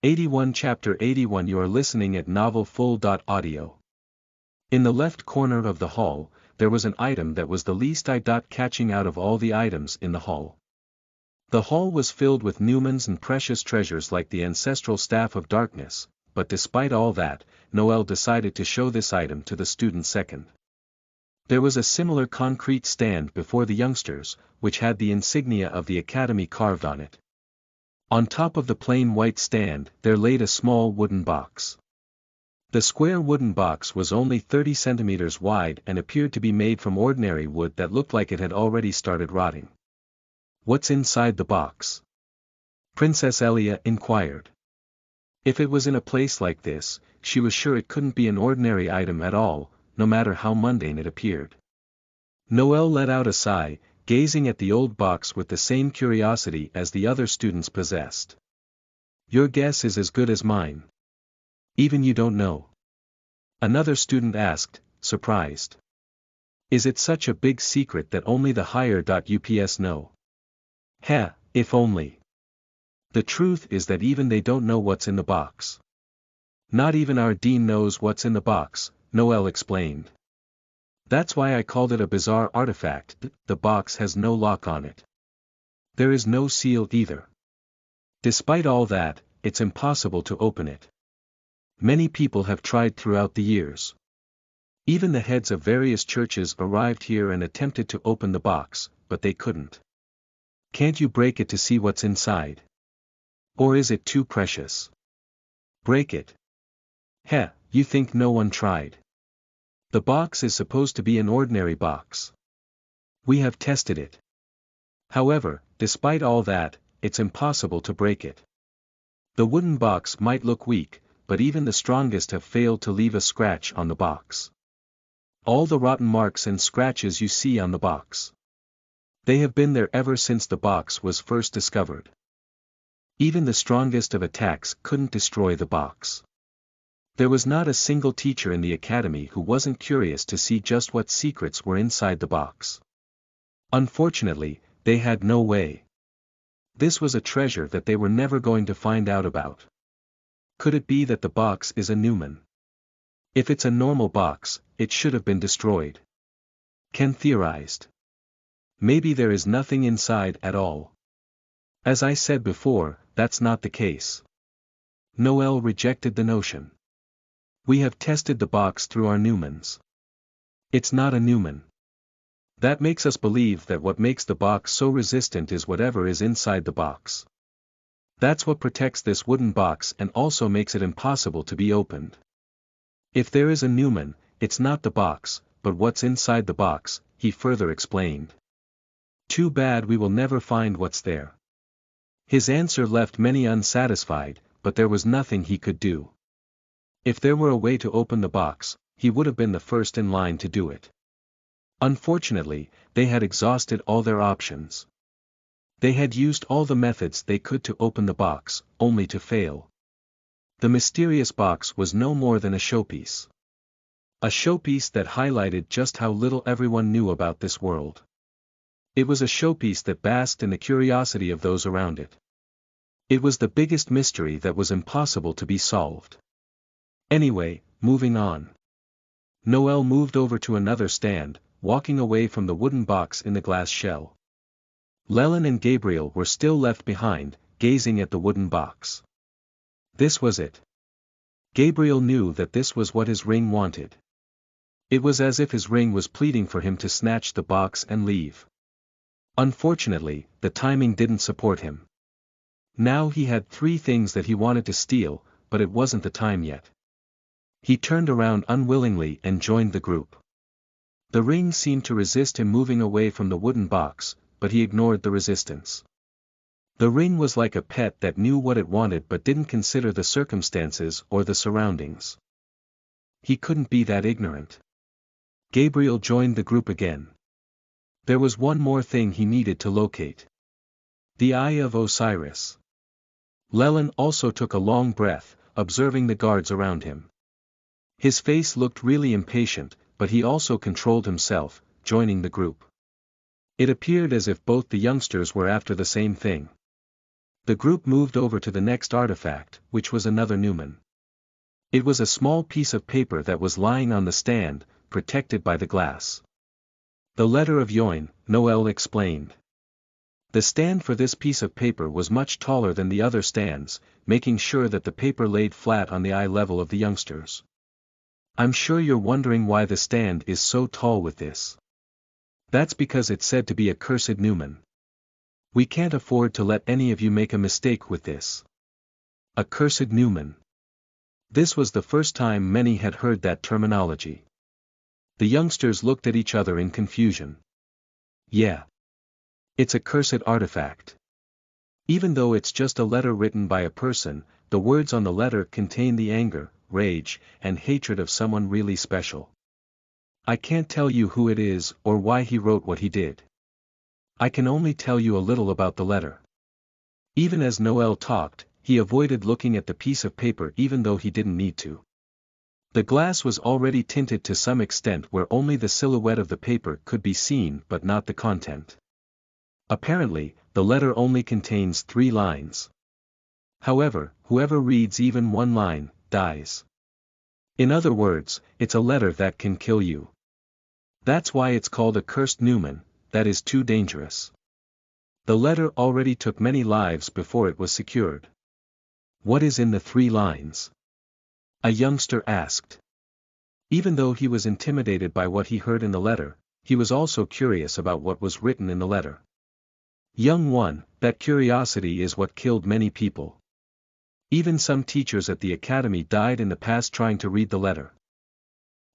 81 Chapter 81 You are listening at novelfull.audio. In the left corner of the hall, there was an item that was the least eye-catching out of all the items in the hall. The hall was filled with Newmans and precious treasures like the ancestral Staff of Darkness, but despite all that, Noel decided to show this item to the student second. There was a similar concrete stand before the youngsters, which had the insignia of the Academy carved on it. On top of the plain white stand there laid a small wooden box. The square wooden box was only 30 centimeters wide and appeared to be made from ordinary wood that looked like it had already started rotting. "What's inside the box?" Princess Elia inquired. If it was in a place like this, she was sure it couldn't be an ordinary item at all, no matter how mundane it appeared. Noel let out a sigh, gazing at the old box with the same curiosity as the other students possessed. "Your guess is as good as mine. Even you don't know?" Another student asked, surprised. "Is it such a big secret that only the higher-ups know?" "Heh, if only. The truth is that even they don't know what's in the box. Not even our dean knows what's in the box," Noel explained. "That's why I called it a bizarre artifact. The box has no lock on it. There is no seal either. Despite all that, it's impossible to open it. Many people have tried throughout the years. Even the heads of various churches arrived here and attempted to open the box, but they couldn't. Can't you break it to see what's inside? Or is it too precious? Break it. Heh, you think no one tried? The box is supposed to be an ordinary box. We have tested it. However, despite all that, it's impossible to break it. The wooden box might look weak, but even the strongest have failed to leave a scratch on the box. All the rotten marks and scratches you see on the box. They have been there ever since the box was first discovered. Even the strongest of attacks couldn't destroy the box. There was not a single teacher in the academy who wasn't curious to see just what secrets were inside the box. Unfortunately, they had no way. This was a treasure that they were never going to find out about. Could it be that the box is a Newman? If it's a normal box, it should have been destroyed. Ken theorized. Maybe there is nothing inside at all. As I said before, that's not the case. Noel rejected the notion. We have tested the box through our Newmans. It's not a Newman. That makes us believe that what makes the box so resistant is whatever is inside the box. That's what protects this wooden box and also makes it impossible to be opened. If there is a Newman, it's not the box, but what's inside the box, he further explained. Too bad we will never find what's there. His answer left many unsatisfied, but there was nothing he could do. If there were a way to open the box, he would have been the first in line to do it. Unfortunately, they had exhausted all their options. They had used all the methods they could to open the box, only to fail. The mysterious box was no more than a showpiece. A showpiece that highlighted just how little everyone knew about this world. It was a showpiece that basked in the curiosity of those around it. It was the biggest mystery that was impossible to be solved. Anyway, moving on. Noel moved over to another stand, walking away from the wooden box in the glass shell. Leland and Gabriel were still left behind, gazing at the wooden box. This was it. Gabriel knew that this was what his ring wanted. It was as if his ring was pleading for him to snatch the box and leave. Unfortunately, the timing didn't support him. Now he had 3 things that he wanted to steal, but it wasn't the time yet. He turned around unwillingly and joined the group. The ring seemed to resist him moving away from the wooden box, but he ignored the resistance. The ring was like a pet that knew what it wanted but didn't consider the circumstances or the surroundings. He couldn't be that ignorant. Gabriel joined the group again. There was one more thing he needed to locate. The Eye of Osiris. Leland also took a long breath, observing the guards around him. His face looked really impatient, but he also controlled himself, joining the group. It appeared as if both the youngsters were after the same thing. The group moved over to the next artifact, which was another Newman. It was a small piece of paper that was lying on the stand, protected by the glass. The letter of Yoin, Noel explained. The stand for this piece of paper was much taller than the other stands, making sure that the paper laid flat on the eye level of the youngsters. I'm sure you're wondering why the stand is so tall with this. That's because it's said to be a cursed Newman. We can't afford to let any of you make a mistake with this. A cursed Newman. This was the first time many had heard that terminology. The youngsters looked at each other in confusion. Yeah. It's a cursed artifact. Even though it's just a letter written by a person, the words on the letter contain the anger, rage, and hatred of someone really special. I can't tell you who it is or why he wrote what he did. I can only tell you a little about the letter. Even as Noel talked, he avoided looking at the piece of paper even though he didn't need to. The glass was already tinted to some extent where only the silhouette of the paper could be seen but not the content. Apparently, the letter only contains 3 lines. However, whoever reads even 1 line, dies. In other words, it's a letter that can kill you. That's why it's called a cursed Newman, that is too dangerous. The letter already took many lives before it was secured. What is in the 3 lines? A youngster asked. Even though he was intimidated by what he heard in the letter, he was also curious about what was written in the letter. Young one, that curiosity is what killed many people. Even some teachers at the academy died in the past trying to read the letter.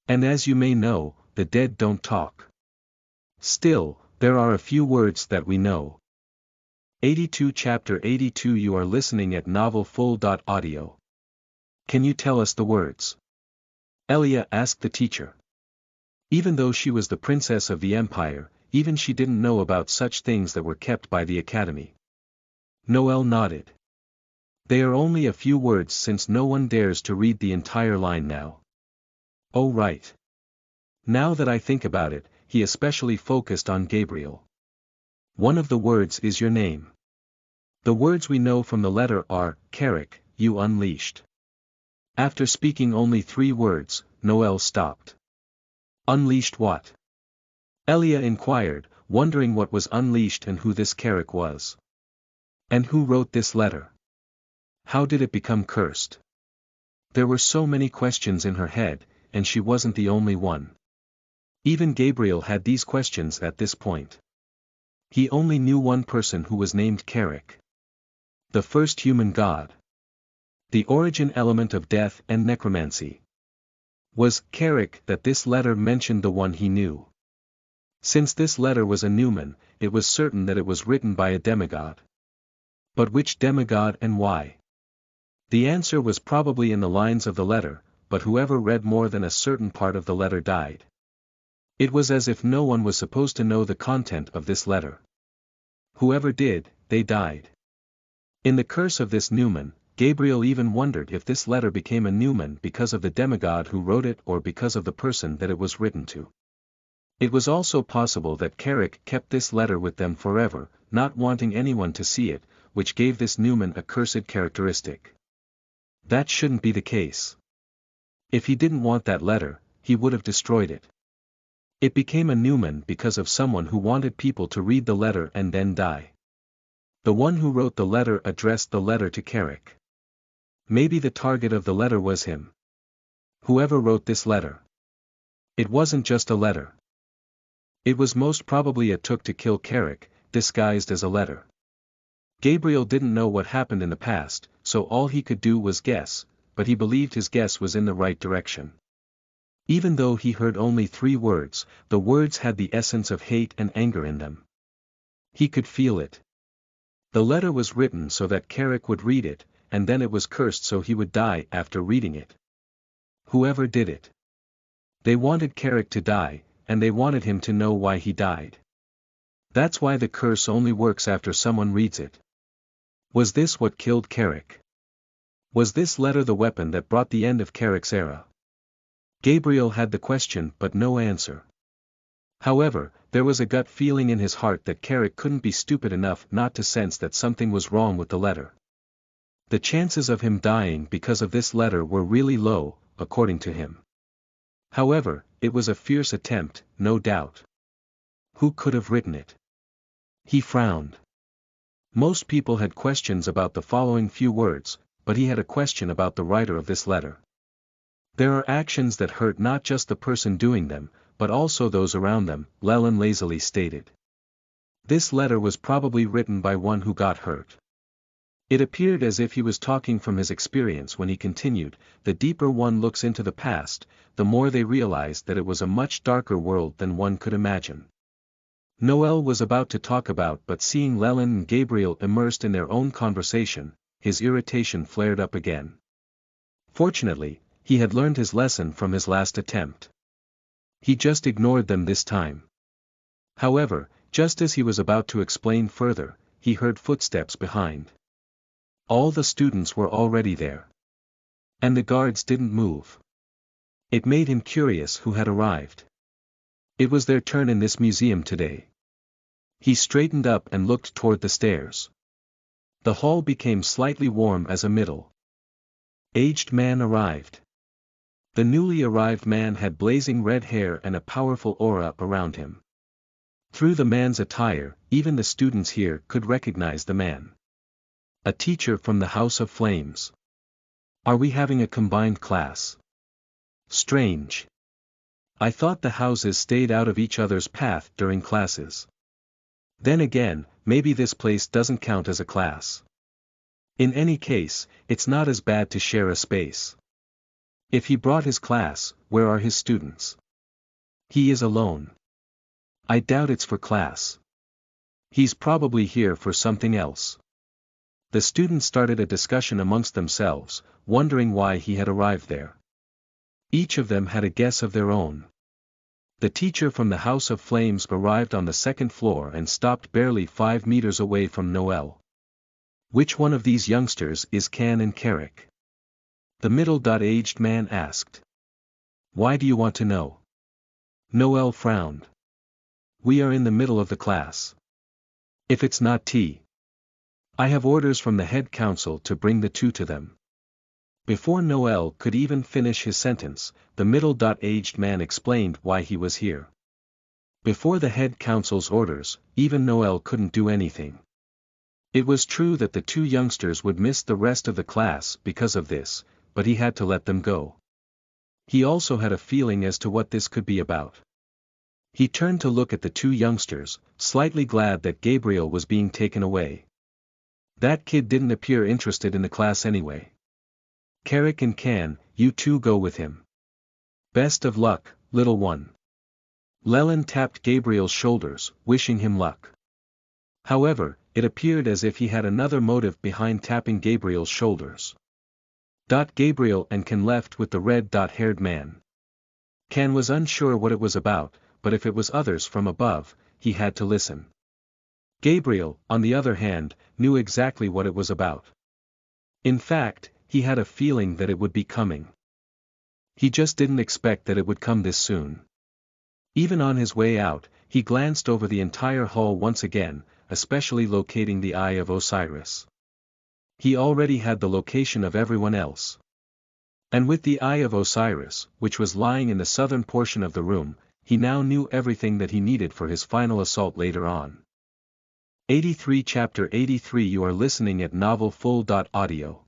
And as you may know, the dead don't talk. Still, there are a few words that we know. 82 Chapter 82 You are listening at novelfull.audio. Can you tell us the words? Elia asked the teacher. Even though she was the princess of the empire, even she didn't know about such things that were kept by the academy. Noel nodded. They are only a few words since no one dares to read the entire line now. Oh right. Now that I think about it, he especially focused on Gabriel. One of the words is your name. The words we know from the letter are, Carrick, you unleashed. After speaking only 3 words, Noel stopped. Unleashed what? Elia inquired, wondering what was unleashed and who this Carrick was. And who wrote this letter? How did it become cursed? There were so many questions in her head, and she wasn't the only one. Even Gabriel had these questions at this point. He only knew one person who was named Carrick. The first human god. The origin element of death and necromancy. Was Carrick that this letter mentioned the one he knew? Since this letter was a Newman, it was certain that it was written by a demigod. But which demigod and why? The answer was probably in the lines of the letter, but whoever read more than a certain part of the letter died. It was as if no one was supposed to know the content of this letter. Whoever did, they died. In the curse of this Newman, Gabriel even wondered if this letter became a Newman because of the demigod who wrote it or because of the person that it was written to. It was also possible that Carrick kept this letter with them forever, not wanting anyone to see it, which gave this Newman a cursed characteristic. That shouldn't be the case. If he didn't want that letter, he would have destroyed it. It became a Newman because of someone who wanted people to read the letter and then die. The one who wrote the letter addressed the letter to Carrick. Maybe the target of the letter was him. Whoever wrote this letter. It wasn't just a letter. It was most probably a took to kill Carrick, disguised as a letter. Gabriel didn't know what happened in the past, so all he could do was guess, but he believed his guess was in the right direction. Even though he heard only 3 words, the words had the essence of hate and anger in them. He could feel it. The letter was written so that Carrick would read it, and then it was cursed so he would die after reading it. Whoever did it. They wanted Carrick to die, and they wanted him to know why he died. That's why the curse only works after someone reads it. Was this what killed Carrick? Was this letter the weapon that brought the end of Carrick's era? Gabriel had the question but no answer. However, there was a gut feeling in his heart that Carrick couldn't be stupid enough not to sense that something was wrong with the letter. The chances of him dying because of this letter were really low, according to him. However, it was a fierce attempt, no doubt. Who could have written it? He frowned. Most people had questions about the following few words, but he had a question about the writer of this letter. There are actions that hurt not just the person doing them, but also those around them, Llewellyn lazily stated. This letter was probably written by one who got hurt. It appeared as if he was talking from his experience when he continued, the deeper one looks into the past, the more they realize that it was a much darker world than one could imagine. Noel was about to talk about but seeing Llewellyn and Gabriel immersed in their own conversation, his irritation flared up again. Fortunately, he had learned his lesson from his last attempt. He just ignored them this time. However, just as he was about to explain further, he heard footsteps behind. All the students were already there. And the guards didn't move. It made him curious who had arrived. It was their turn in this museum today. He straightened up and looked toward the stairs. The hall became slightly warm as a middle-aged man arrived. The newly arrived man had blazing red hair and a powerful aura around him. Through the man's attire, even the students here could recognize the man. A teacher from the House of Flames. Are we having a combined class? Strange. I thought the houses stayed out of each other's path during classes. Then again, maybe this place doesn't count as a class. In any case, it's not as bad to share a space. If he brought his class, where are his students? He is alone. I doubt it's for class. He's probably here for something else. The students started a discussion amongst themselves, wondering why he had arrived there. Each of them had a guess of their own. The teacher from the House of Flames arrived on the second floor and stopped barely 5 meters away from Noel. Which one of these youngsters is Can and Carrick? The middle-aged man asked. Why do you want to know? Noel frowned. We are in the middle of the class. If it's not tea. I have orders from the head council to bring the two to them. Before Noel could even finish his sentence, the middle-aged man explained why he was here. Before the head council's orders, even Noel couldn't do anything. It was true that the two youngsters would miss the rest of the class because of this, but he had to let them go. He also had a feeling as to what this could be about. He turned to look at the two youngsters, slightly glad that Gabriel was being taken away. That kid didn't appear interested in the class anyway. Carrick and Can, you two go with him. Best of luck, little one. Llewellyn tapped Gabriel's shoulders, wishing him luck. However, it appeared as if he had another motive behind tapping Gabriel's shoulders. Gabriel and Can left with the red-haired man. Can was unsure what it was about, but if it was others from above, he had to listen. Gabriel, on the other hand, knew exactly what it was about. In fact, he had a feeling that it would be coming. He just didn't expect that it would come this soon. Even on his way out, he glanced over the entire hall once again, especially locating the Eye of Osiris. He already had the location of everyone else. And with the Eye of Osiris, which was lying in the southern portion of the room, he now knew everything that he needed for his final assault later on. 83 Chapter 83 You are listening at novelfull.audio.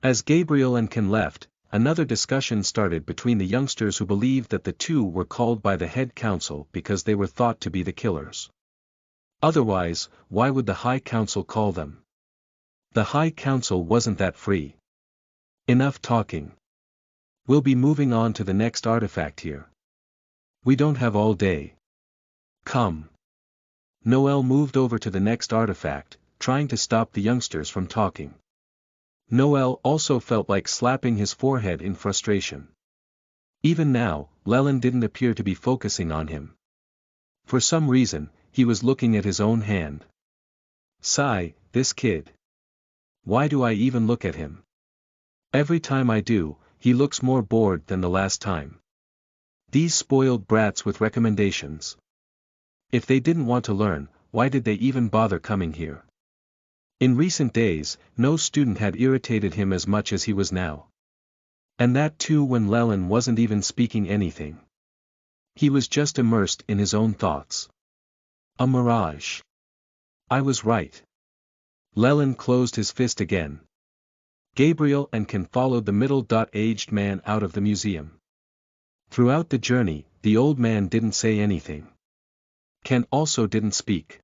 As Gabriel and Can left, another discussion started between the youngsters who believed that the two were called by the head council because they were thought to be the killers. Otherwise, why would the High Council call them? The High Council wasn't that free. Enough talking. We'll be moving on to the next artifact here. We don't have all day. Come. Noel moved over to the next artifact, trying to stop the youngsters from talking. Noel also felt like slapping his forehead in frustration. Even now, Llewellyn didn't appear to be focusing on him. For some reason, he was looking at his own hand. Sigh, this kid. Why do I even look at him? Every time I do, he looks more bored than the last time. These spoiled brats with recommendations. If they didn't want to learn, why did they even bother coming here? In recent days, no student had irritated him as much as he was now. And that too when Llewellyn wasn't even speaking anything. He was just immersed in his own thoughts. A mirage. I was right. Llewellyn closed his fist again. Gabriel and Ken followed the middle-aged man out of the museum. Throughout the journey, the old man didn't say anything. Ken also didn't speak.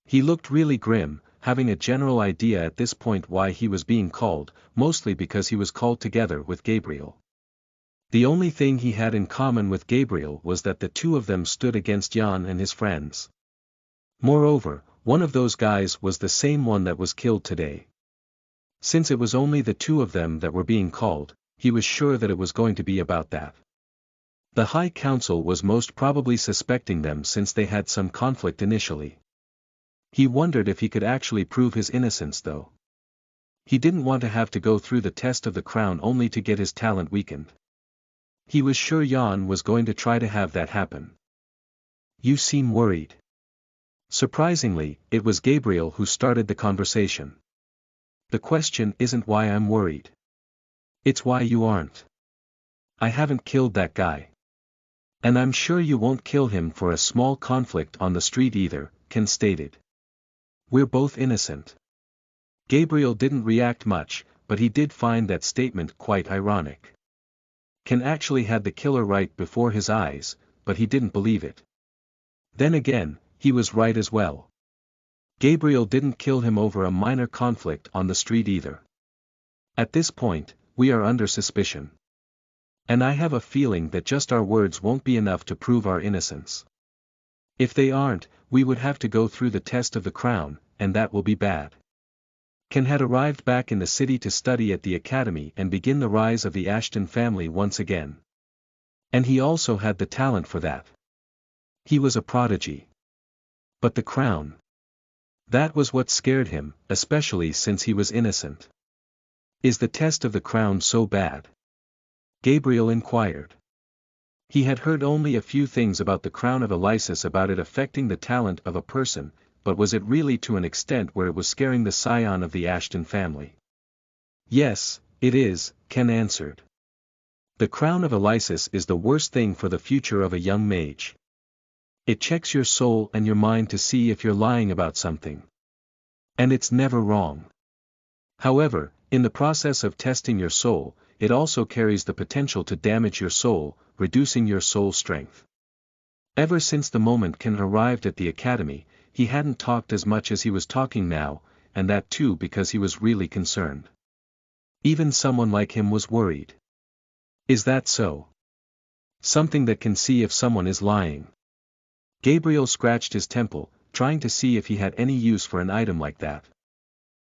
He looked really grim, having a general idea at this point why he was being called, mostly because he was called together with Gabriel. The only thing he had in common with Gabriel was that the two of them stood against Jan and his friends. Moreover, one of those guys was the same one that was killed today. Since it was only the two of them that were being called, he was sure that it was going to be about that. The High Council was most probably suspecting them since they had some conflict initially. He wondered if he could actually prove his innocence though. He didn't want to have to go through the test of the crown only to get his talent weakened. He was sure Jan was going to try to have that happen. You seem worried. Surprisingly, it was Gabriel who started the conversation. The question isn't why I'm worried. It's why you aren't. I haven't killed that guy. And I'm sure you won't kill him for a small conflict on the street either, Ken stated. We're both innocent. Gabriel didn't react much, but he did find that statement quite ironic. Ken actually had the killer right before his eyes, but he didn't believe it. Then again, he was right as well. Gabriel didn't kill him over a minor conflict on the street either. At this point, we are under suspicion. And I have a feeling that just our words won't be enough to prove our innocence. If they aren't, we would have to go through the test of the crown, and that will be bad. Ken had arrived back in the city to study at the academy and begin the rise of the Ashton family once again. And he also had the talent for that. He was a prodigy. But the crown. That was what scared him, especially since he was innocent. Is the test of the crown so bad? Gabriel inquired. He had heard only a few things about the crown of Elysis about it affecting the talent of a person, but was it really to an extent where it was scaring the scion of the Ashton family? Yes, it is, Ken answered. The crown of Elysis is the worst thing for the future of a young mage. It checks your soul and your mind to see if you're lying about something. And it's never wrong. However, in the process of testing your soul, it also carries the potential to damage your soul, reducing your soul strength. Ever since the moment Ken arrived at the academy, he hadn't talked as much as he was talking now, and that too because he was really concerned. Even someone like him was worried. Is that so? Something that can see if someone is lying. Gabriel scratched his temple, trying to see if he had any use for an item like that.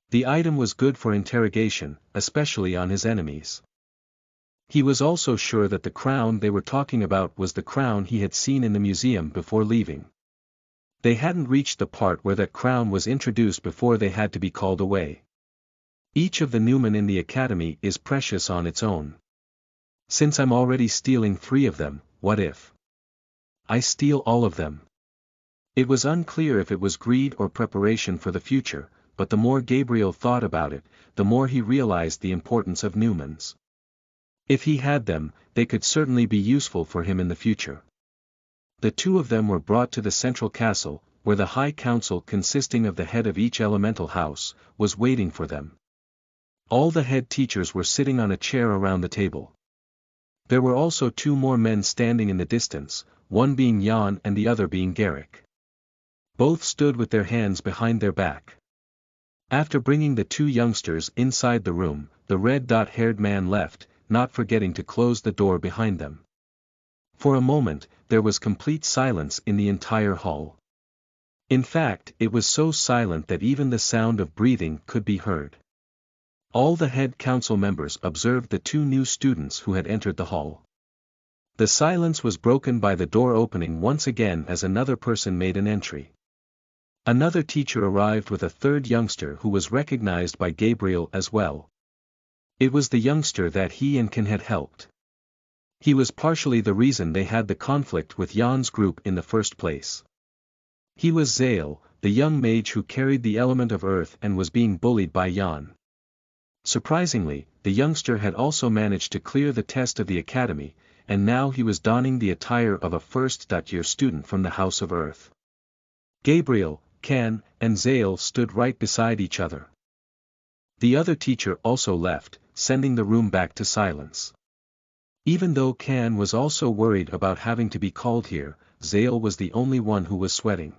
The item was good for interrogation, especially on his enemies. He was also sure that the crown they were talking about was the crown he had seen in the museum before leaving. They hadn't reached the part where that crown was introduced before they had to be called away. Each of the Newmen in the academy is precious on its own. Since I'm already stealing 3 of them, what if I steal all of them? It was unclear if it was greed or preparation for the future, but the more Gabriel thought about it, the more he realized the importance of Newmans. If he had them, they could certainly be useful for him in the future. The 2 of them were brought to the central castle, where the High Council consisting of the head of each elemental house, was waiting for them. All the head teachers were sitting on a chair around the table. There were also 2 more men standing in the distance, one being Jan and the other being Garrick. Both stood with their hands behind their back. After bringing the 2 youngsters inside the room, the red-haired man left, not forgetting to close the door behind them. For a moment, there was complete silence in the entire hall. In fact, it was so silent that even the sound of breathing could be heard. All the head council members observed the 2 new students who had entered the hall. The silence was broken by the door opening once again as another person made an entry. Another teacher arrived with a 3rd youngster who was recognized by Gabriel as well. It was the youngster that he and Ken had helped. He was partially the reason they had the conflict with Jan's group in the first place. He was Zale, the young mage who carried the element of earth and was being bullied by Jan. Surprisingly, the youngster had also managed to clear the test of the academy, and now he was donning the attire of a first-year student from the House of Earth. Gabriel, Can, and Zale stood right beside each other. The other teacher also left, sending the room back to silence. Even though Can was also worried about having to be called here, Zale was the only one who was sweating.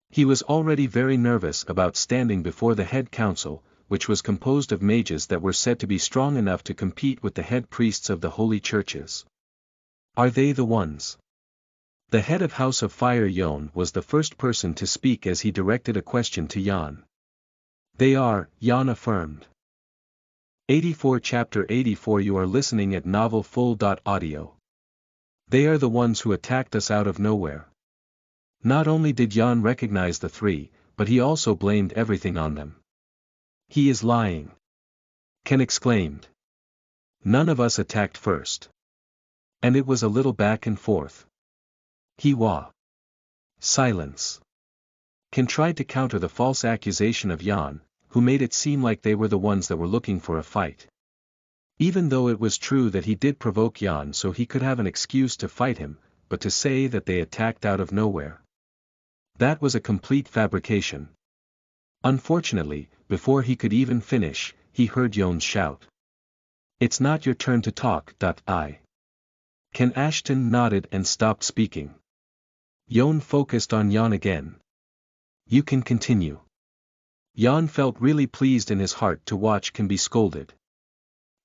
He was already very nervous about standing before the head council, which was composed of mages that were said to be strong enough to compete with the head priests of the holy churches. Are they the ones? The head of House of Fire Yon was the first person to speak as he directed a question to Jan. They are, Jan affirmed. 84 Chapter 84 You are listening at novelfull.audio. They are the ones who attacked us out of nowhere. Not only did Jan recognize the three, but he also blamed everything on them. He is lying. Ken exclaimed. None of us attacked first. And it was a little back and forth. Silence. Ken tried to counter the false accusation of Jan, who made it seem like they were the ones that were looking for a fight. Even though it was true that he did provoke Jan so he could have an excuse to fight him, but to say that they attacked out of nowhere. That was a complete fabrication. Unfortunately, before he could even finish, he heard Yon shout. It's not your turn to talk. Ken Ashton nodded and stopped speaking. Yon focused on Jan again. You can continue. Jan felt really pleased in his heart to watch Ken be scolded.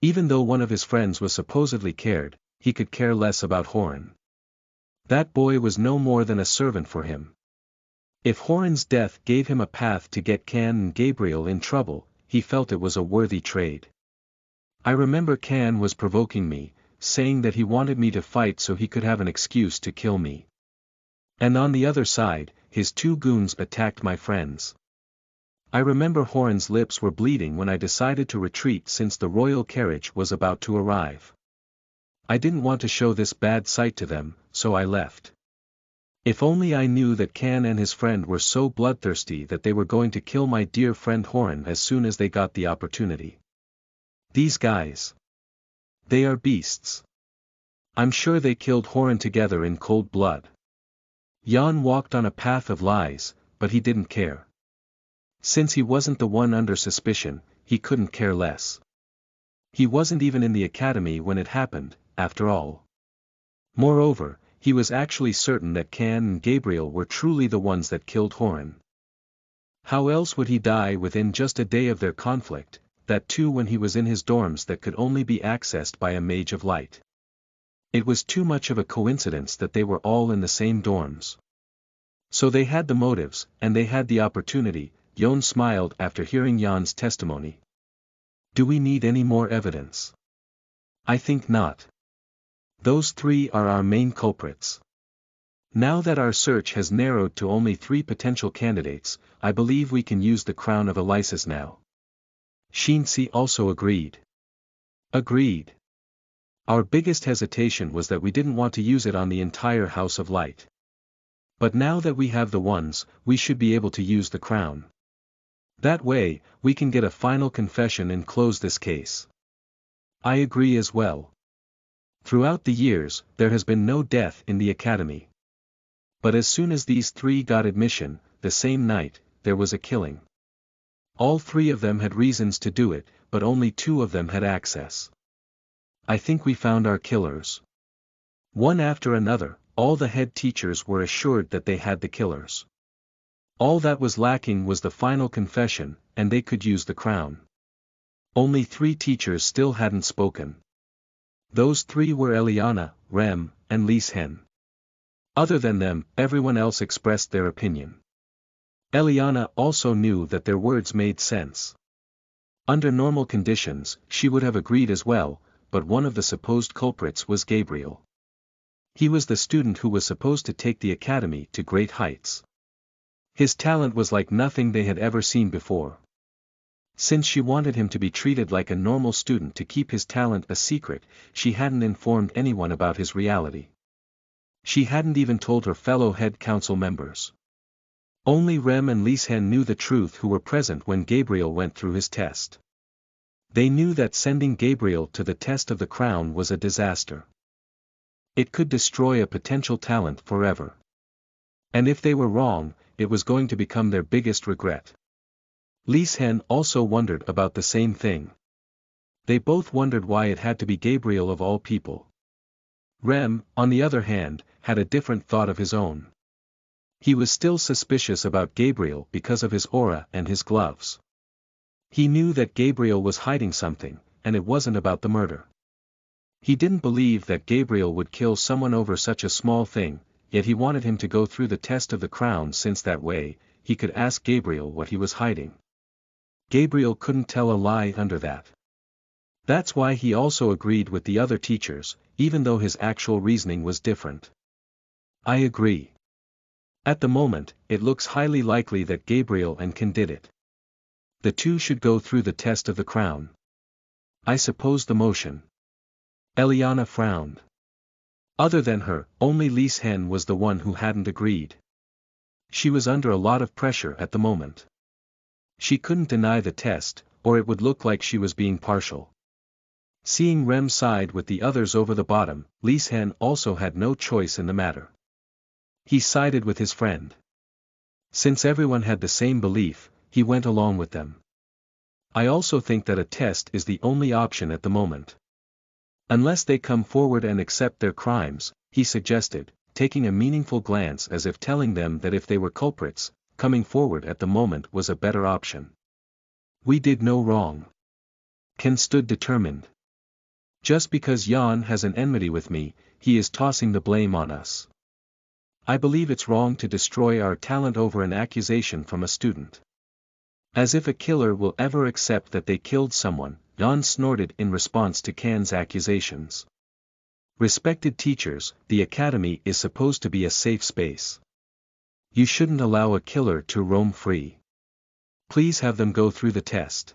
Even though one of his friends was supposedly cared, he could care less about Horan. That boy was no more than a servant for him. If Horan's death gave him a path to get Can and Gabriel in trouble, he felt it was a worthy trade. I remember Can was provoking me, saying that he wanted me to fight so he could have an excuse to kill me. And on the other side, his two goons attacked my friends. I remember Horan's lips were bleeding when I decided to retreat since the royal carriage was about to arrive. I didn't want to show this bad sight to them, so I left. If only I knew that Can and his friend were so bloodthirsty that they were going to kill my dear friend Horan as soon as they got the opportunity. These guys. They are beasts. I'm sure they killed Horan together in cold blood. Jan walked on a path of lies, but he didn't care. Since he wasn't the one under suspicion, he couldn't care less. He wasn't even in the academy when it happened, after all. Moreover, he was actually certain that Can and Gabriel were truly the ones that killed Horan. How else would he die within just a day of their conflict, that too when he was in his dorms that could only be accessed by a mage of light? It was too much of a coincidence that they were all in the same dorms. So they had the motives, and they had the opportunity. Yon smiled after hearing Jan's testimony. Do we need any more evidence? I think not. Those three are our main culprits. Now that our search has narrowed to only 3 potential candidates, I believe we can use the Crown of Elysis now. Shinsi also agreed. Agreed. Our biggest hesitation was that we didn't want to use it on the entire House of Light. But now that we have the ones, we should be able to use the crown. That way, we can get a final confession and close this case. I agree as well. Throughout the years, there has been no death in the academy. But as soon as these 3 got admission, the same night, there was a killing. All 3 of them had reasons to do it, but only 2 of them had access. I think we found our killers. One after another, all the head teachers were assured that they had the killers. All that was lacking was the final confession, and they could use the crown. Only 3 teachers still hadn't spoken. Those 3 were Eliana, Rem, and Lise Hen. Other than them, everyone else expressed their opinion. Eliana also knew that their words made sense. Under normal conditions, she would have agreed as well, but one of the supposed culprits was Gabriel. He was the student who was supposed to take the academy to great heights. His talent was like nothing they had ever seen before. Since she wanted him to be treated like a normal student to keep his talent a secret, she hadn't informed anyone about his reality. She hadn't even told her fellow head council members. Only Rem and Lieshen knew the truth, who were present when Gabriel went through his test. They knew that sending Gabriel to the test of the crown was a disaster. It could destroy a potential talent forever. And if they were wrong, it was going to become their biggest regret. Lieshen also wondered about the same thing. They both wondered why it had to be Gabriel of all people. Rem, on the other hand, had a different thought of his own. He was still suspicious about Gabriel because of his aura and his gloves. He knew that Gabriel was hiding something, and it wasn't about the murder. He didn't believe that Gabriel would kill someone over such a small thing, yet he wanted him to go through the test of the crown, since that way, he could ask Gabriel what he was hiding. Gabriel couldn't tell a lie under that. That's why he also agreed with the other teachers, even though his actual reasoning was different. I agree. At the moment, it looks highly likely that Gabriel and Ken did it. The two should go through the test of the crown. I suppose the motion. Eliana frowned. Other than her, only Lieshen was the one who hadn't agreed. She was under a lot of pressure at the moment. She couldn't deny the test, or it would look like she was being partial. Seeing Rem side with the others over the bottom, Lieshen also had no choice in the matter. He sided with his friend. Since everyone had the same belief, he went along with them. I also think that a test is the only option at the moment. Unless they come forward and accept their crimes, he suggested, taking a meaningful glance as if telling them that if they were culprits, coming forward at the moment was a better option. We did no wrong. Ken stood determined. Just because Jan has an enmity with me, he is tossing the blame on us. I believe it's wrong to destroy our talent over an accusation from a student. As if a killer will ever accept that they killed someone, Jan snorted in response to Ken's accusations. Respected teachers, the academy is supposed to be a safe space. You shouldn't allow a killer to roam free. Please have them go through the test.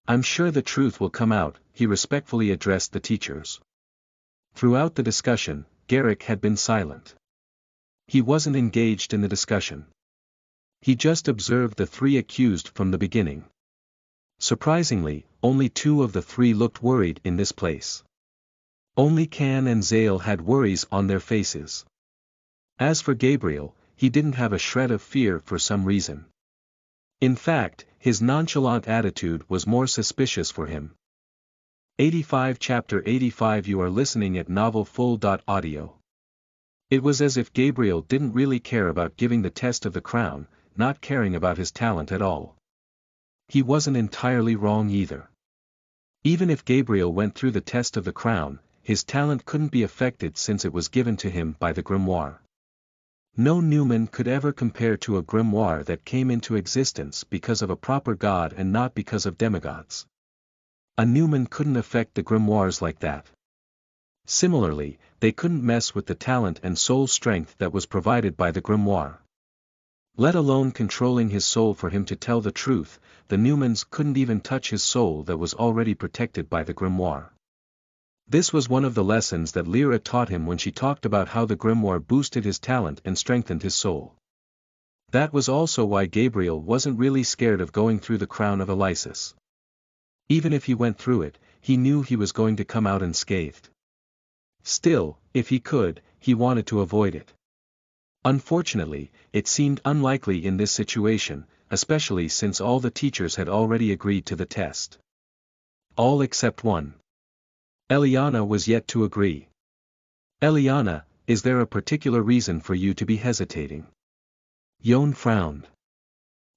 I'm sure the truth will come out, he respectfully addressed the teachers. Throughout the discussion, Garrick had been silent. He wasn't engaged in the discussion. He just observed the three accused from the beginning. Surprisingly, only two of the three looked worried in this place. Only Can and Zale had worries on their faces. As for Gabriel, he didn't have a shred of fear for some reason. In fact, his nonchalant attitude was more suspicious for him. 85 Chapter 85 You are listening at novelfull.audio. It was as if Gabriel didn't really care about giving the test of the crown, not caring about his talent at all. He wasn't entirely wrong either. Even if Gabriel went through the test of the crown, his talent couldn't be affected since it was given to him by the grimoire. No Newman could ever compare to a grimoire that came into existence because of a proper god and not because of demigods. A Newman couldn't affect the grimoires like that. Similarly, they couldn't mess with the talent and soul strength that was provided by the grimoire. Let alone controlling his soul for him to tell the truth, the Newmans couldn't even touch his soul that was already protected by the grimoire. This was one of the lessons that Lyra taught him when she talked about how the grimoire boosted his talent and strengthened his soul. That was also why Gabriel wasn't really scared of going through the crown of Elysis. Even if he went through it, he knew he was going to come out unscathed. Still, if he could, he wanted to avoid it. Unfortunately, it seemed unlikely in this situation, especially since all the teachers had already agreed to the test. All except one. Eliana was yet to agree. Eliana, is there a particular reason for you to be hesitating? Yon frowned.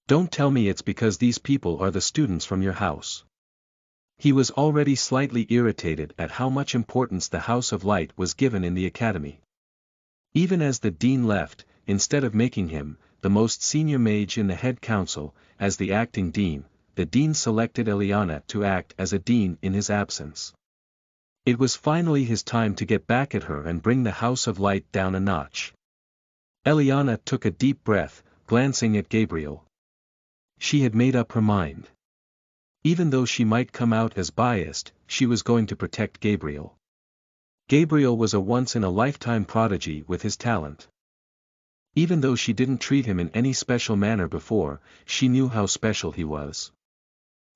Don't tell me it's because these people are the students from your house. He was already slightly irritated at how much importance the House of Light was given in the academy. Even as the dean left, instead of making him, the most senior mage in the head council, as the acting dean, the dean selected Eliana to act as a dean in his absence. It was finally his time to get back at her and bring the House of Light down a notch. Eliana took a deep breath, glancing at Gabriel. She had made up her mind. Even though she might come out as biased, she was going to protect Gabriel. Gabriel was a once-in-a-lifetime prodigy with his talent. Even though she didn't treat him in any special manner before, she knew how special he was.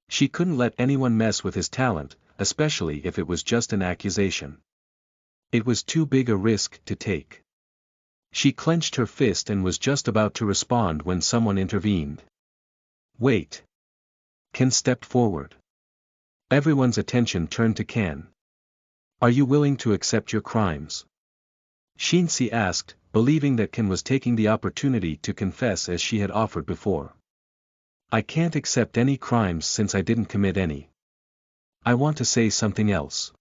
She couldn't let anyone mess with his talent, especially if it was just an accusation. It was too big a risk to take. She clenched her fist and was just about to respond when someone intervened. Wait. Ken stepped forward. Everyone's attention turned to Ken. Are you willing to accept your crimes? Shinsi asked, believing that Ken was taking the opportunity to confess as she had offered before. I can't accept any crimes since I didn't commit any. I want to say something else.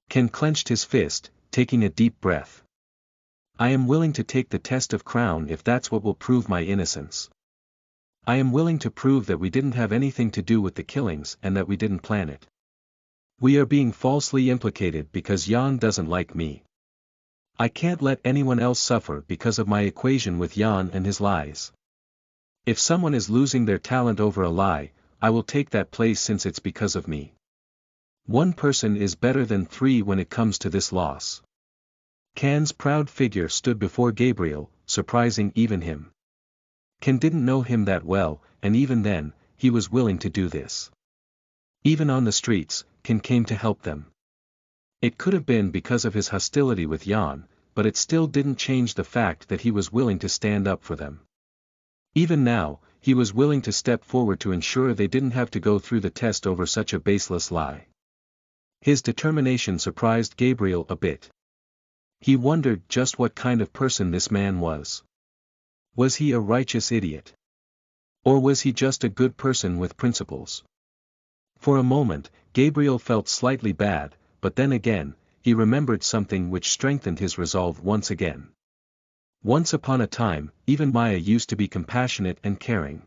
Ken clenched his fist, taking a deep breath. I am willing to take the test of crown if that's what will prove my innocence. I am willing to prove that we didn't have anything to do with the killings and that we didn't plan it. We are being falsely implicated because Yan doesn't like me. I can't let anyone else suffer because of my equation with Yan and his lies. If someone is losing their talent over a lie, I will take that place since it's because of me. One person is better than three when it comes to this loss. Ken's proud figure stood before Gabriel, surprising even him. Ken didn't know him that well, and even then, he was willing to do this. Even on the streets, Ken came to help them. It could have been because of his hostility with Yan, but it still didn't change the fact that he was willing to stand up for them. Even now, he was willing to step forward to ensure they didn't have to go through the test over such a baseless lie. His determination surprised Gabriel a bit. He wondered just what kind of person this man was. Was he a righteous idiot? Or was he just a good person with principles? For a moment, Gabriel felt slightly bad, but then again, he remembered something which strengthened his resolve once again. Once upon a time, even Maya used to be compassionate and caring.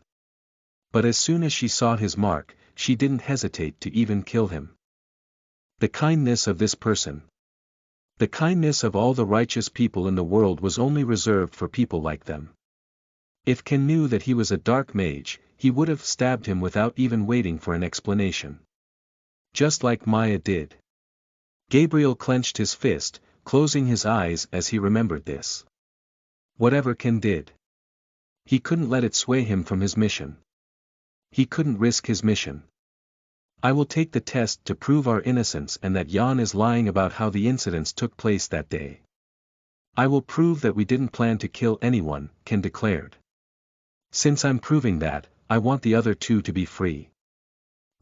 But as soon as she saw his mark, she didn't hesitate to even kill him. The kindness of this person. The kindness of all the righteous people in the world was only reserved for people like them. If Ken knew that he was a dark mage, he would have stabbed him without even waiting for an explanation. Just like Maya did. Gabriel clenched his fist, closing his eyes as he remembered this. Whatever Ken did, he couldn't let it sway him from his mission. He couldn't risk his mission. I will take the test to prove our innocence and that Yan is lying about how the incidents took place that day. I will prove that we didn't plan to kill anyone, Ken declared. Since I'm proving that, I want the other two to be free.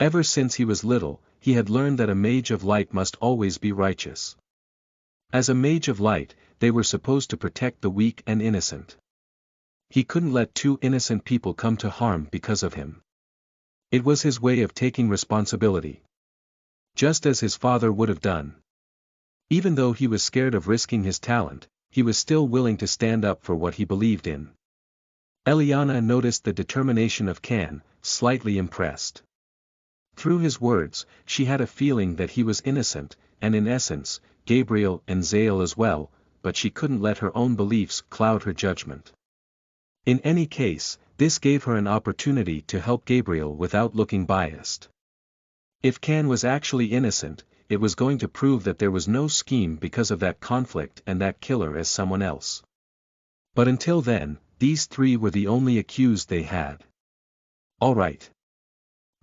Ever since he was little, he had learned that a mage of light must always be righteous. As a mage of light, they were supposed to protect the weak and innocent. He couldn't let two innocent people come to harm because of him. It was his way of taking responsibility. Just as his father would have done. Even though he was scared of risking his talent, he was still willing to stand up for what he believed in. Eliana noticed the determination of Ken, slightly impressed. Through his words, she had a feeling that he was innocent, and in essence, Gabriel and Zael as well, but she couldn't let her own beliefs cloud her judgment. In any case, this gave her an opportunity to help Gabriel without looking biased. If Ken was actually innocent, it was going to prove that there was no scheme because of that conflict and that killer as someone else. But until then, these three were the only accused they had. All right.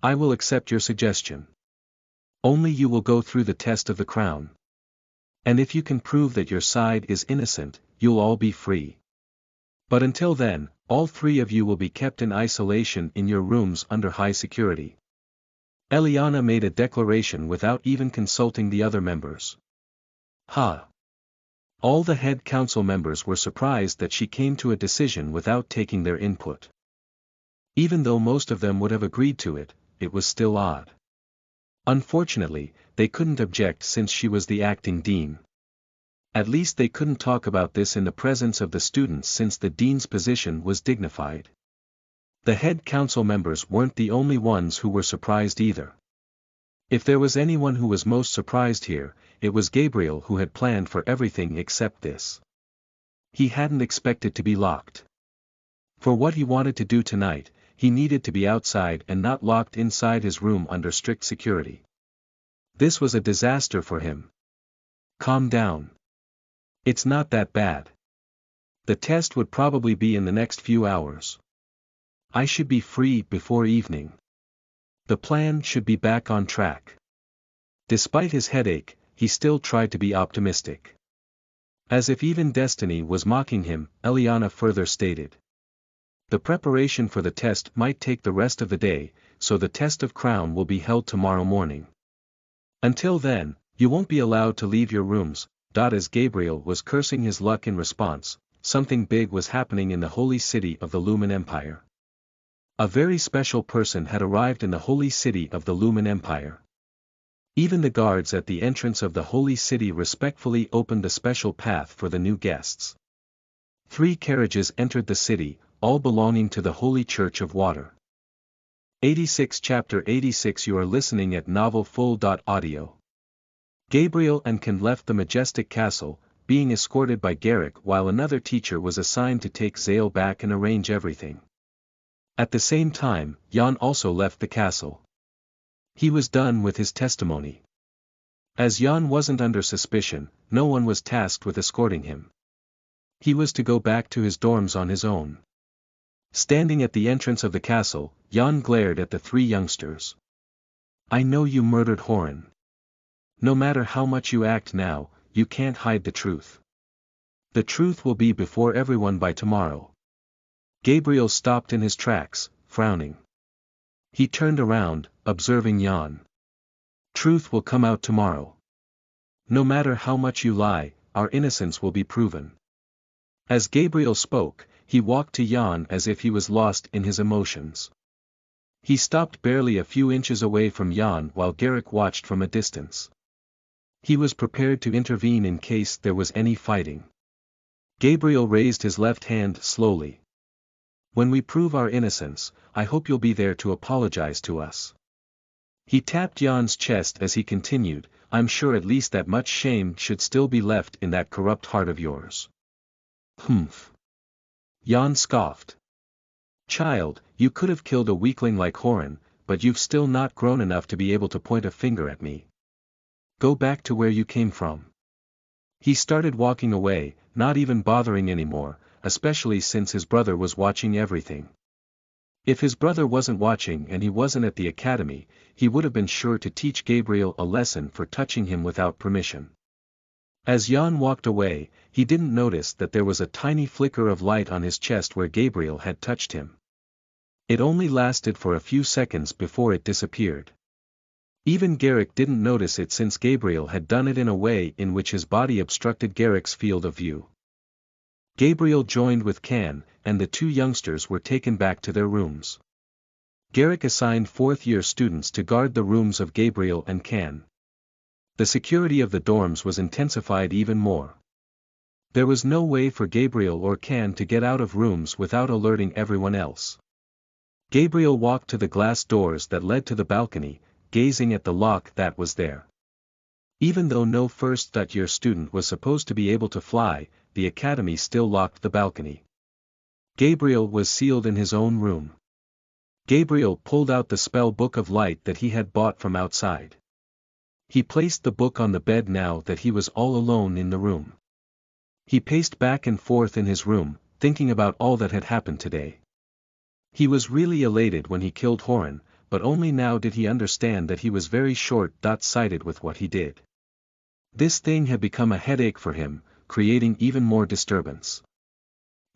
I will accept your suggestion. Only you will go through the test of the crown. And if you can prove that your side is innocent, you'll all be free. But until then, all three of you will be kept in isolation in your rooms under high security. Eliana made a declaration without even consulting the other members. All the head council members were surprised that she came to a decision without taking their input. Even though most of them would have agreed to it, it was still odd. Unfortunately, they couldn't object since she was the acting dean. At least they couldn't talk about this in the presence of the students since the dean's position was dignified. The head council members weren't the only ones who were surprised either. If there was anyone who was most surprised here, it was Gabriel, who had planned for everything except this. He hadn't expected to be locked. For what he wanted to do tonight, he needed to be outside and not locked inside his room under strict security. This was a disaster for him. Calm down. It's not that bad. The test would probably be in the next few hours. I should be free before evening. The plan should be back on track. Despite his headache, he still tried to be optimistic. As if even destiny was mocking him, Eliana further stated. The preparation for the test might take the rest of the day, so the test of crown will be held tomorrow morning. Until then, you won't be allowed to leave your rooms. As Gabriel was cursing his luck in response, something big was happening in the holy city of the Lumen Empire. A very special person had arrived in the holy city of the Lumen Empire. Even the guards at the entrance of the holy city respectfully opened the special path for the new guests. 3 carriages entered the city, all belonging to the Holy Church of Water. 86 Chapter 86 You are listening at novelfull.audio. Gabriel and Ken left the majestic castle, being escorted by Garrick while another teacher was assigned to take Zale back and arrange everything. At the same time, Jan also left the castle. He was done with his testimony. As Jan wasn't under suspicion, no one was tasked with escorting him. He was to go back to his dorms on his own. Standing at the entrance of the castle, Jan glared at the 3 youngsters. I know you murdered Horan. No matter how much you act now, you can't hide the truth. The truth will be before everyone by tomorrow. Gabriel stopped in his tracks, frowning. He turned around, observing Jan. Truth will come out tomorrow. No matter how much you lie, our innocence will be proven. As Gabriel spoke, he walked to Jan as if he was lost in his emotions. He stopped barely a few inches away from Jan while Garrick watched from a distance. He was prepared to intervene in case there was any fighting. Gabriel raised his left hand slowly. When we prove our innocence, I hope you'll be there to apologize to us. He tapped Jan's chest as he continued, I'm sure at least that much shame should still be left in that corrupt heart of yours. Humph. Jan scoffed. Child, you could have killed a weakling like Horan, but you've still not grown enough to be able to point a finger at me. Go back to where you came from. He started walking away, not even bothering anymore, especially since his brother was watching everything. If his brother wasn't watching and he wasn't at the academy, he would have been sure to teach Gabriel a lesson for touching him without permission. As Jan walked away, he didn't notice that there was a tiny flicker of light on his chest where Gabriel had touched him. It only lasted for a few seconds before it disappeared. Even Garrick didn't notice it since Gabriel had done it in a way in which his body obstructed Garrick's field of view. Gabriel joined with Can, and the 2 youngsters were taken back to their rooms. Garrick assigned 4th-year students to guard the rooms of Gabriel and Can. The security of the dorms was intensified even more. There was no way for Gabriel or Can to get out of rooms without alerting everyone else. Gabriel walked to the glass doors that led to the balcony, gazing at the lock that was there. Even though no first-year student was supposed to be able to fly, the academy still locked the balcony. Gabriel was sealed in his own room. Gabriel pulled out the spell book of light that he had bought from outside. He placed the book on the bed now that he was all alone in the room. He paced back and forth in his room, thinking about all that had happened today. He was really elated when he killed Horan, but only now did he understand that he was very short-sighted with what he did. This thing had become a headache for him, creating even more disturbance.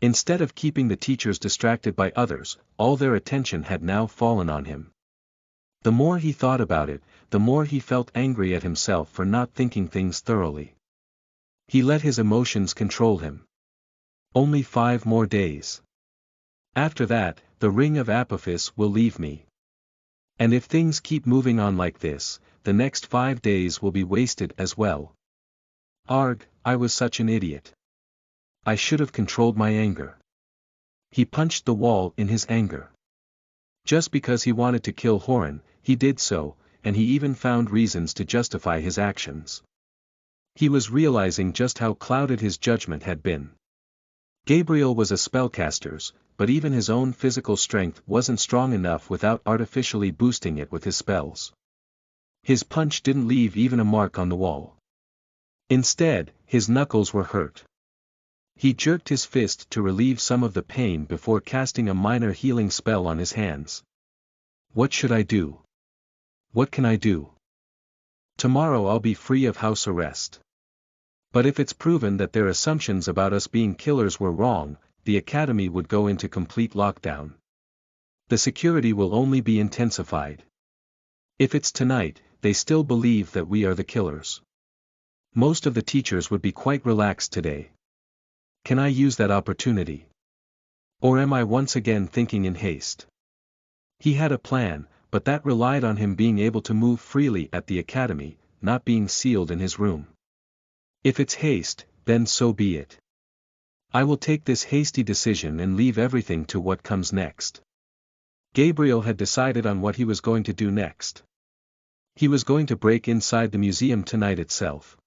Instead of keeping the teachers distracted by others, all their attention had now fallen on him. The more he thought about it, the more he felt angry at himself for not thinking things thoroughly. He let his emotions control him. Only 5 more days. After that, the Ring of Apophis will leave me. And if things keep moving on like this, the next 5 days will be wasted as well. Arg, I was such an idiot. I should have controlled my anger. He punched the wall in his anger. Just because he wanted to kill Horan, he did so, and he even found reasons to justify his actions. He was realizing just how clouded his judgment had been. Gabriel was a spellcaster's, but even his own physical strength wasn't strong enough without artificially boosting it with his spells. His punch didn't leave even a mark on the wall. Instead, his knuckles were hurt. He jerked his fist to relieve some of the pain before casting a minor healing spell on his hands. What should I do? What can I do? Tomorrow I'll be free of house arrest. But if it's proven that their assumptions about us being killers were wrong, the academy would go into complete lockdown. The security will only be intensified. If it's tonight, they still believe that we are the killers. Most of the teachers would be quite relaxed today. Can I use that opportunity? Or am I once again thinking in haste? He had a plan, but that relied on him being able to move freely at the academy, not being sealed in his room. If it's haste, then so be it. I will take this hasty decision and leave everything to what comes next. Gabriel had decided on what he was going to do next. He was going to break inside the museum tonight itself.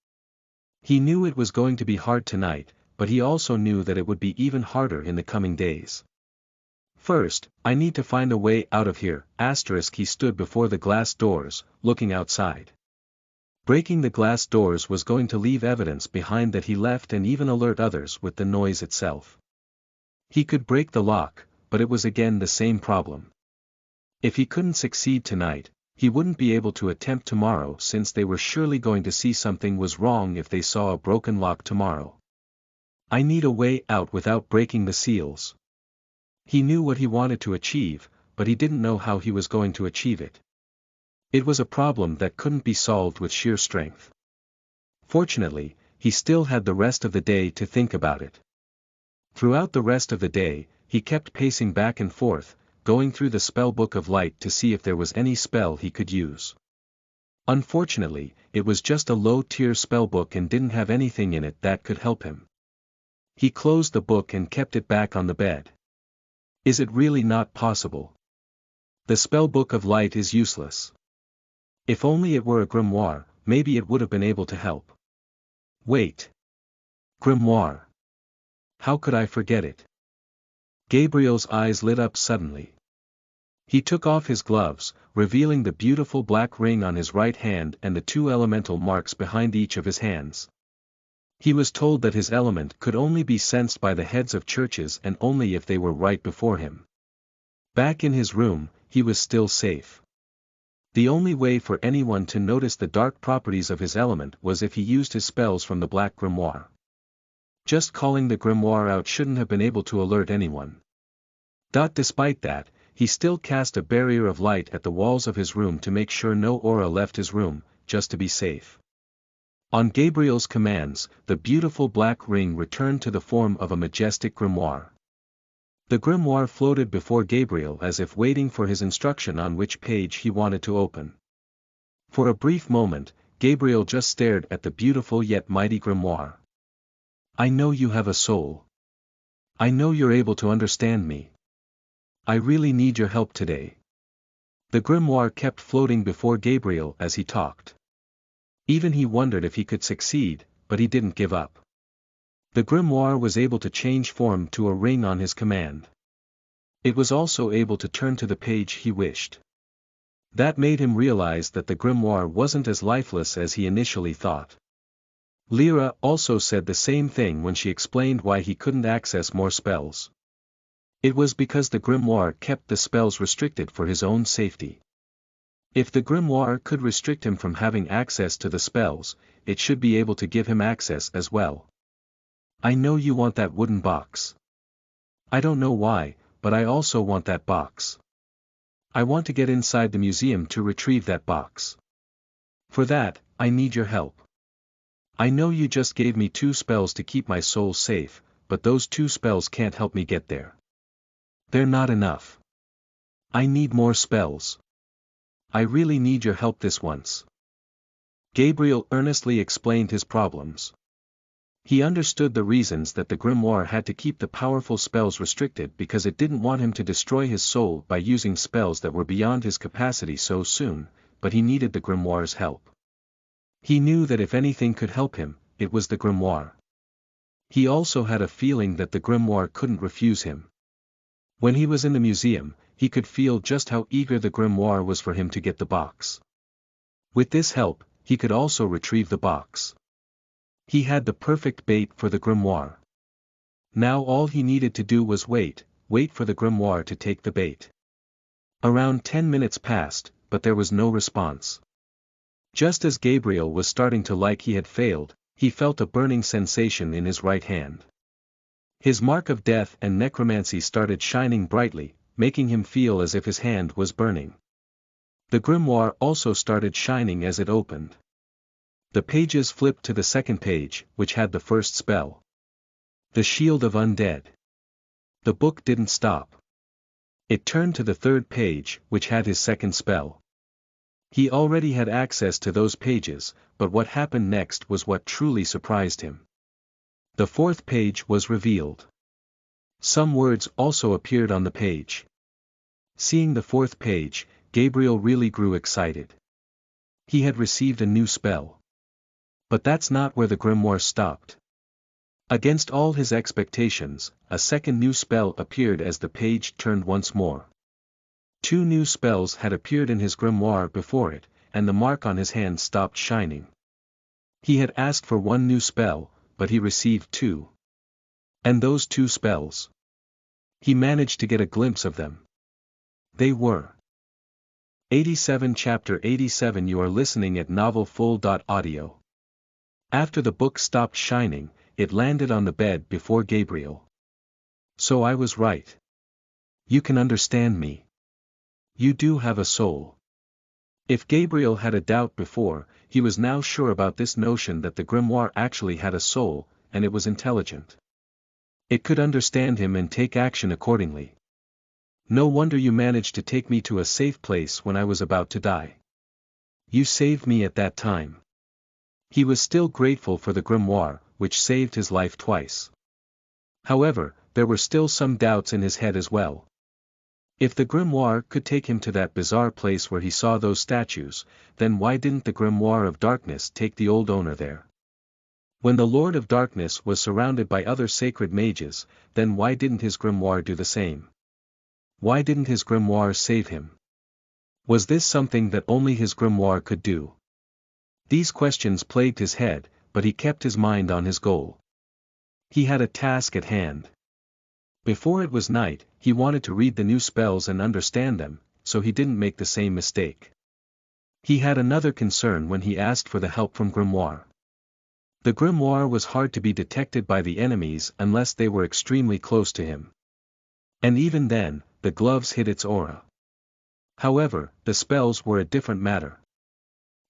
He knew it was going to be hard tonight, but he also knew that it would be even harder in the coming days. First, I need to find a way out of here. He stood before the glass doors, looking outside. Breaking the glass doors was going to leave evidence behind that he left and even alert others with the noise itself. He could break the lock, but it was again the same problem. If he couldn't succeed tonight, he wouldn't be able to attempt tomorrow since they were surely going to see something was wrong if they saw a broken lock tomorrow. I need a way out without breaking the seals. He knew what he wanted to achieve, but he didn't know how he was going to achieve it. It was a problem that couldn't be solved with sheer strength. Fortunately, he still had the rest of the day to think about it. Throughout the rest of the day, he kept pacing back and forth, going through the spellbook of light to see if there was any spell he could use. Unfortunately, it was just a low-tier spellbook and didn't have anything in it that could help him. He closed the book and kept it back on the bed. Is it really not possible? The spellbook of light is useless. If only it were a grimoire, maybe it would have been able to help. Wait. Grimoire. How could I forget it? Gabriel's eyes lit up suddenly. He took off his gloves, revealing the beautiful black ring on his right hand and the 2 elemental marks behind each of his hands. He was told that his element could only be sensed by the heads of churches and only if they were right before him. Back in his room, he was still safe. The only way for anyone to notice the dark properties of his element was if he used his spells from the black grimoire. Just calling the grimoire out shouldn't have been able to alert anyone. Despite that, he still cast a barrier of light at the walls of his room to make sure no aura left his room, just to be safe. On Gabriel's commands, the beautiful black ring returned to the form of a majestic grimoire. The grimoire floated before Gabriel as if waiting for his instruction on which page he wanted to open. For a brief moment, Gabriel just stared at the beautiful yet mighty grimoire. I know you have a soul. I know you're able to understand me. I really need your help today. The grimoire kept floating before Gabriel as he talked. Even he wondered if he could succeed, but he didn't give up. The grimoire was able to change form to a ring on his command. It was also able to turn to the page he wished. That made him realize that the grimoire wasn't as lifeless as he initially thought. Lyra also said the same thing when she explained why he couldn't access more spells. It was because the grimoire kept the spells restricted for his own safety. If the grimoire could restrict him from having access to the spells, it should be able to give him access as well. I know you want that wooden box. I don't know why, but I also want that box. I want to get inside the museum to retrieve that box. For that, I need your help. I know you just gave me 2 spells to keep my soul safe, but those 2 spells can't help me get there. They're not enough. I need more spells. I really need your help this once. Gabriel earnestly explained his problems. He understood the reasons that the grimoire had to keep the powerful spells restricted because it didn't want him to destroy his soul by using spells that were beyond his capacity so soon, but he needed the grimoire's help. He knew that if anything could help him, it was the grimoire. He also had a feeling that the grimoire couldn't refuse him. When he was in the museum, he could feel just how eager the grimoire was for him to get the box. With this help, he could also retrieve the box. He had the perfect bait for the grimoire. Now all he needed to do was wait for the grimoire to take the bait. Around 10 minutes passed, but there was no response. Just as Gabriel was starting to like he had failed, he felt a burning sensation in his right hand. His mark of death and necromancy started shining brightly, making him feel as if his hand was burning. The grimoire also started shining as it opened. The pages flipped to the second page, which had the first spell. The Shield of Undead. The book didn't stop. It turned to the third page, which had his second spell. He already had access to those pages, but what happened next was what truly surprised him. The fourth page was revealed. Some words also appeared on the page. Seeing the fourth page, Gabriel really grew excited. He had received a new spell. But that's not where the grimoire stopped. Against all his expectations, a second new spell appeared as the page turned once more. 2 new spells had appeared in his grimoire before it, and the mark on his hand stopped shining. He had asked for 1 new spell, but he received 2. And those 2 spells. He managed to get a glimpse of them. They were 87 Chapter 87. You are listening at novelfull.audio. After the book stopped shining, it landed on the bed before Gabriel. So I was right. You can understand me. You do have a soul. If Gabriel had a doubt before, he was now sure about this notion that the grimoire actually had a soul, and it was intelligent. It could understand him and take action accordingly. No wonder you managed to take me to a safe place when I was about to die. You saved me at that time. He was still grateful for the grimoire, which saved his life twice. However, there were still some doubts in his head as well. If the grimoire could take him to that bizarre place where he saw those statues, then why didn't the grimoire of darkness take the old owner there? When the Lord of Darkness was surrounded by other sacred mages, then why didn't his grimoire do the same? Why didn't his grimoire save him? Was this something that only his grimoire could do? These questions plagued his head, but he kept his mind on his goal. He had a task at hand. Before it was night, he wanted to read the new spells and understand them, so he didn't make the same mistake. He had another concern when he asked for the help from grimoire. The grimoire was hard to be detected by the enemies unless they were extremely close to him. And even then, the gloves hid its aura. However, the spells were a different matter.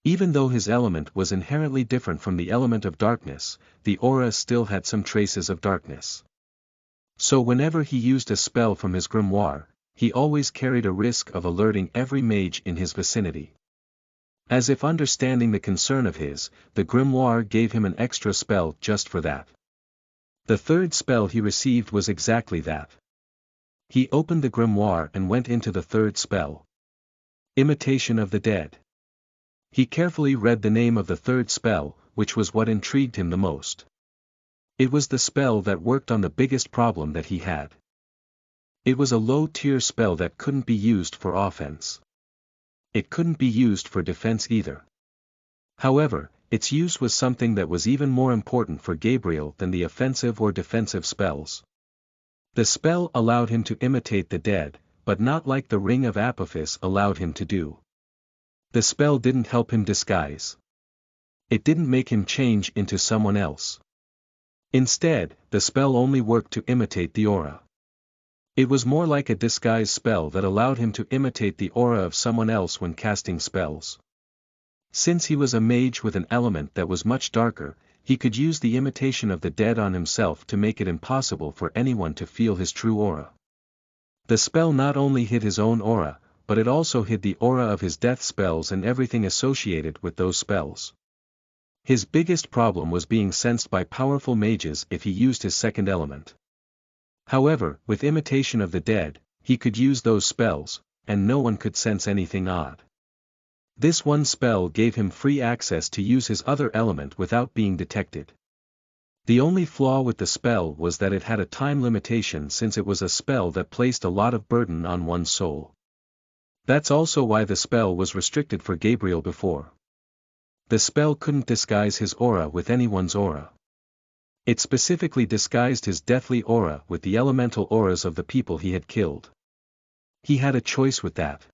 Even though his element was inherently different from the element of darkness, the aura still had some traces of darkness. So whenever he used a spell from his grimoire, he always carried a risk of alerting every mage in his vicinity. As if understanding the concern of his, the grimoire gave him an extra spell just for that. The third spell he received was exactly that. He opened the grimoire and went into the third spell. Imitation of the Dead. He carefully read the name of the third spell, which was what intrigued him the most. It was the spell that worked on the biggest problem that he had. It was a low-tier spell that couldn't be used for offense. It couldn't be used for defense either. However, its use was something that was even more important for Gabriel than the offensive or defensive spells. The spell allowed him to imitate the dead, but not like the Ring of Apophis allowed him to do. The spell didn't help him disguise. It didn't make him change into someone else. Instead, the spell only worked to imitate the aura. It was more like a disguise spell that allowed him to imitate the aura of someone else when casting spells. Since he was a mage with an element that was much darker, he could use the imitation of the dead on himself to make it impossible for anyone to feel his true aura. The spell not only hid his own aura, but it also hid the aura of his death spells and everything associated with those spells. His biggest problem was being sensed by powerful mages if he used his second element. However, with imitation of the dead, he could use those spells, and no one could sense anything odd. This one spell gave him free access to use his other element without being detected. The only flaw with the spell was that it had a time limitation since it was a spell that placed a lot of burden on one's soul. That's also why the spell was restricted for Gabriel before. The spell couldn't disguise his aura with anyone's aura. It specifically disguised his deathly aura with the elemental auras of the people he had killed. He had a choice with that.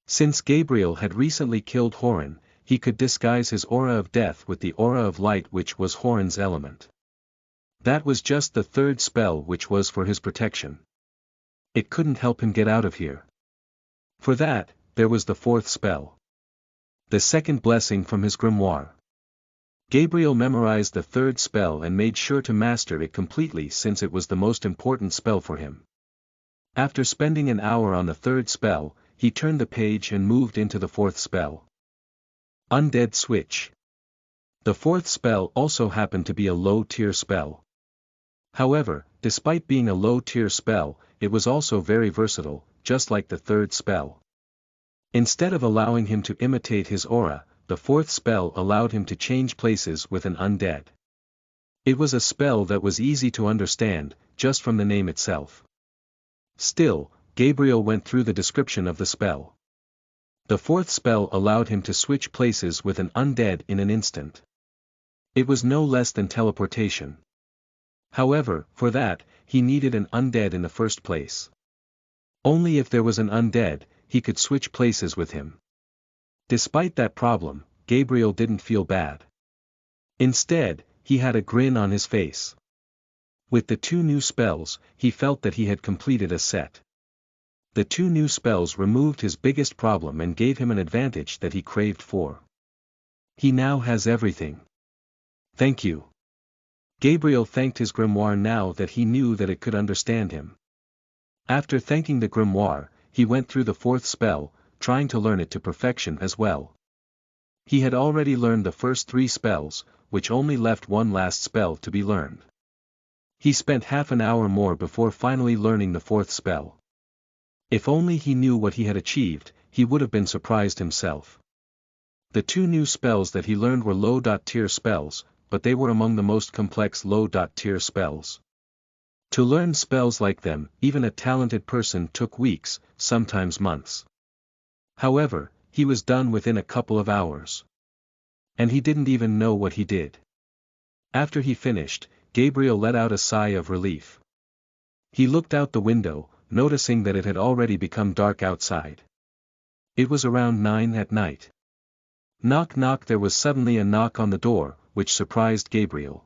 Since Gabriel had recently killed Horan, he could disguise his aura of death with the aura of light, which was Horan's element. That was just the third spell, which was for his protection. It couldn't help him get out of here. For that, there was the fourth spell. The second blessing from his grimoire. Gabriel memorized the third spell and made sure to master it completely since it was the most important spell for him. After spending an hour on the third spell, he turned the page and moved into the fourth spell. Undead Switch. The fourth spell also happened to be a low-tier spell. However, despite being a low-tier spell, it was also very versatile, just like the third spell. Instead of allowing him to imitate his aura, the fourth spell allowed him to change places with an undead. It was a spell that was easy to understand, just from the name itself. Still, Gabriel went through the description of the spell. The fourth spell allowed him to switch places with an undead in an instant. It was no less than teleportation. However, for that, he needed an undead in the first place. Only if there was an undead, he could switch places with him. Despite that problem, Gabriel didn't feel bad. Instead, he had a grin on his face. With the two new spells, he felt that he had completed a set. The two new spells removed his biggest problem and gave him an advantage that he craved for. He now has everything. Thank you. Gabriel thanked his grimoire now that he knew that it could understand him. After thanking the grimoire, he went through the fourth spell, trying to learn it to perfection as well. He had already learned the first three spells, which only left one last spell to be learned. He spent half an hour more before finally learning the fourth spell. If only he knew what he had achieved, he would have been surprised himself. The two new spells that he learned were low-tier spells, but they were among the most complex low-tier spells. To learn spells like them, even a talented person took weeks, sometimes months. However, he was done within a couple of hours. And he didn't even know what he did. After he finished, Gabriel let out a sigh of relief. He looked out the window, noticing that it had already become dark outside. It was around 9 at night. Knock knock. There was suddenly a knock on the door, which surprised Gabriel.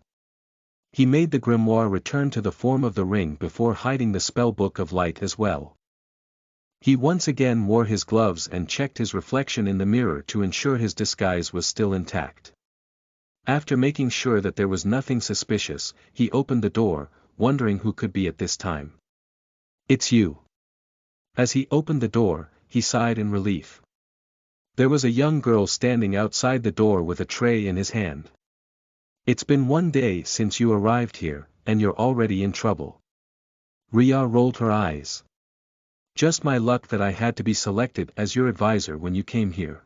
He made the grimoire return to the form of the ring before hiding the spellbook of light as well. He once again wore his gloves and checked his reflection in the mirror to ensure his disguise was still intact. After making sure that there was nothing suspicious, he opened the door, wondering who could be at this time. "It's you." As he opened the door, he sighed in relief. There was a young girl standing outside the door with a tray in his hand. "It's been 1 day since you arrived here, and you're already in trouble." Rhea rolled her eyes. "Just my luck that I had to be selected as your advisor when you came here.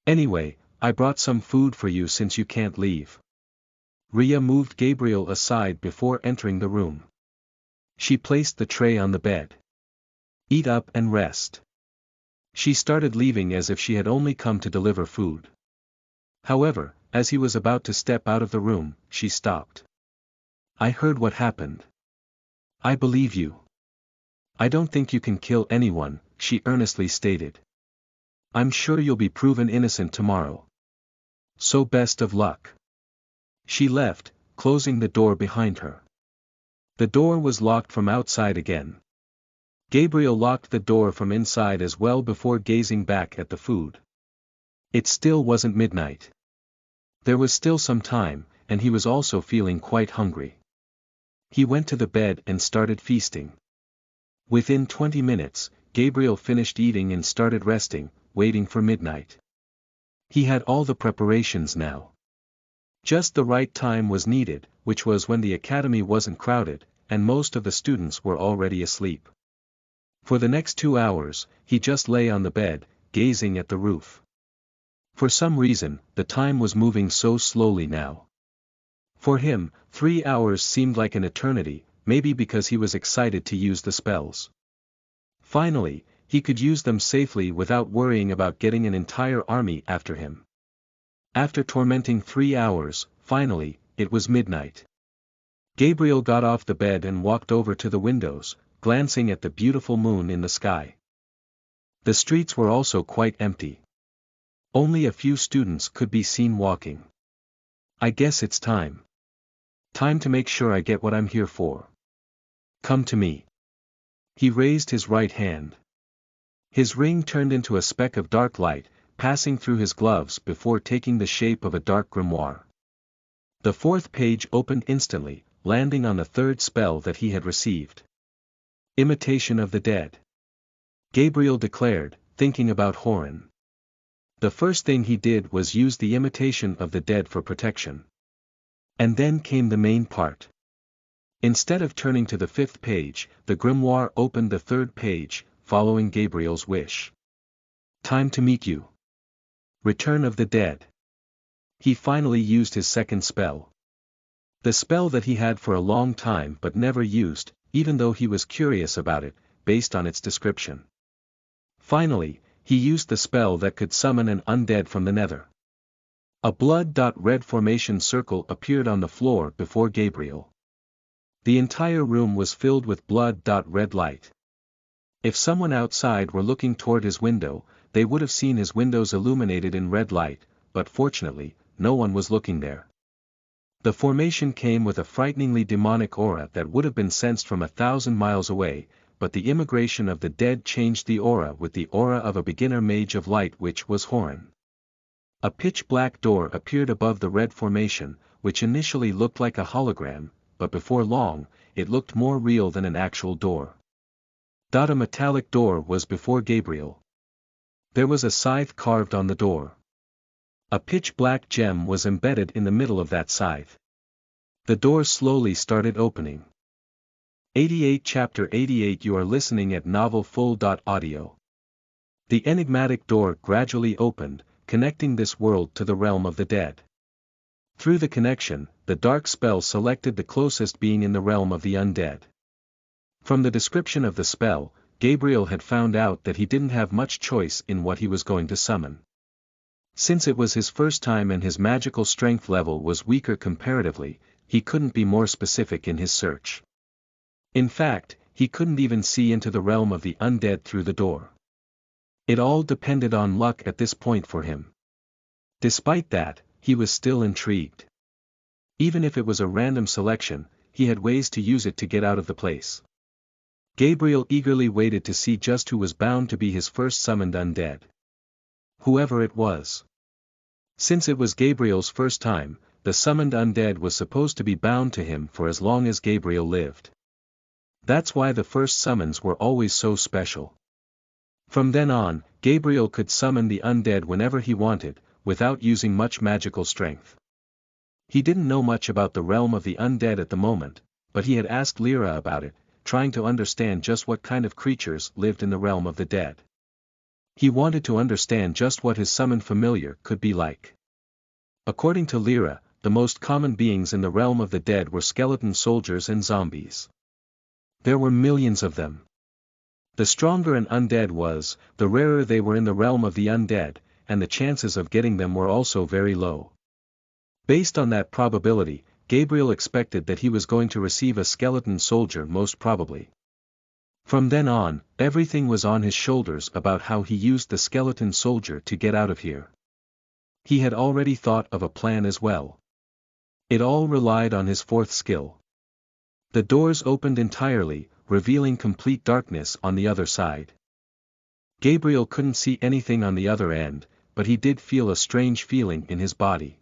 Anyway, I brought some food for you since you can't leave." Rhea moved Gabriel aside before entering the room. She placed the tray on the bed. "Eat up and rest." She started leaving as if she had only come to deliver food. However, as he was about to step out of the room, she stopped. "I heard what happened. I believe you. I don't think you can kill anyone," she earnestly stated. "I'm sure you'll be proven innocent tomorrow. So best of luck." She left, closing the door behind her. The door was locked from outside again. Gabriel locked the door from inside as well before gazing back at the food. It still wasn't midnight. There was still some time, and he was also feeling quite hungry. He went to the bed and started feasting. Within 20 minutes, Gabriel finished eating and started resting, waiting for midnight. He had all the preparations now. Just the right time was needed, which was when the academy wasn't crowded, and most of the students were already asleep. For the next 2 hours, he just lay on the bed, gazing at the roof. For some reason, the time was moving so slowly now. For him, 3 hours seemed like an eternity, maybe because he was excited to use the spells. Finally, he could use them safely without worrying about getting an entire army after him. After tormenting 3 hours, finally, it was midnight. Gabriel got off the bed and walked over to the windows, glancing at the beautiful moon in the sky. The streets were also quite empty. Only a few students could be seen walking. I guess it's time. Time to make sure I get what I'm here for. Come to me. He raised his right hand. His ring turned into a speck of dark light, passing through his gloves before taking the shape of a dark grimoire. The 4th page opened instantly, landing on the 3rd spell that he had received. Imitation of the Dead. Gabriel declared, thinking about Horan. The first thing he did was use the Imitation of the Dead for protection. And then came the main part. Instead of turning to the 5th page, the grimoire opened the 3rd page, following Gabriel's wish. Time to meet you. Return of the Dead. He finally used his 2nd spell. The spell that he had for a long time but never used, even though he was curious about it, based on its description. Finally, he used the spell that could summon an undead from the nether. A blood-red formation circle appeared on the floor before Gabriel. The entire room was filled with blood-red light. If someone outside were looking toward his window, they would have seen his windows illuminated in red light, but fortunately, no one was looking there. The formation came with a frighteningly demonic aura that would have been sensed from 1,000 miles away, but the immigration of the dead changed the aura with the aura of a beginner mage of light, which was Horan. A pitch-black door appeared above the red formation, which initially looked like a hologram, but before long, it looked more real than an actual door. A metallic door was before Gabriel. There was a scythe carved on the door. A pitch-black gem was embedded in the middle of that scythe. The door slowly started opening. 88 Chapter 88 You are listening at novelfull.audio. The enigmatic door gradually opened, connecting this world to the realm of the dead. Through the connection, the dark spell selected the closest being in the realm of the undead. From the description of the spell, Gabriel had found out that he didn't have much choice in what he was going to summon. Since it was his first time and his magical strength level was weaker comparatively, he couldn't be more specific in his search. In fact, he couldn't even see into the realm of the undead through the door. It all depended on luck at this point for him. Despite that, he was still intrigued. Even if it was a random selection, he had ways to use it to get out of the place. Gabriel eagerly waited to see just who was bound to be his first summoned undead. Whoever it was. Since it was Gabriel's first time, the summoned undead was supposed to be bound to him for as long as Gabriel lived. That's why the first summons were always so special. From then on, Gabriel could summon the undead whenever he wanted, without using much magical strength. He didn't know much about the realm of the undead at the moment, but he had asked Lyra about it, trying to understand just what kind of creatures lived in the realm of the dead. He wanted to understand just what his summoned familiar could be like. According to Lyra, the most common beings in the realm of the dead were skeleton soldiers and zombies. There were millions of them. The stronger an undead was, the rarer they were in the realm of the undead, and the chances of getting them were also very low. Based on that probability, Gabriel expected that he was going to receive a skeleton soldier most probably. From then on, everything was on his shoulders about how he used the skeleton soldier to get out of here. He had already thought of a plan as well. It all relied on his 4th skill. The doors opened entirely, revealing complete darkness on the other side. Gabriel couldn't see anything on the other end, but he did feel a strange feeling in his body.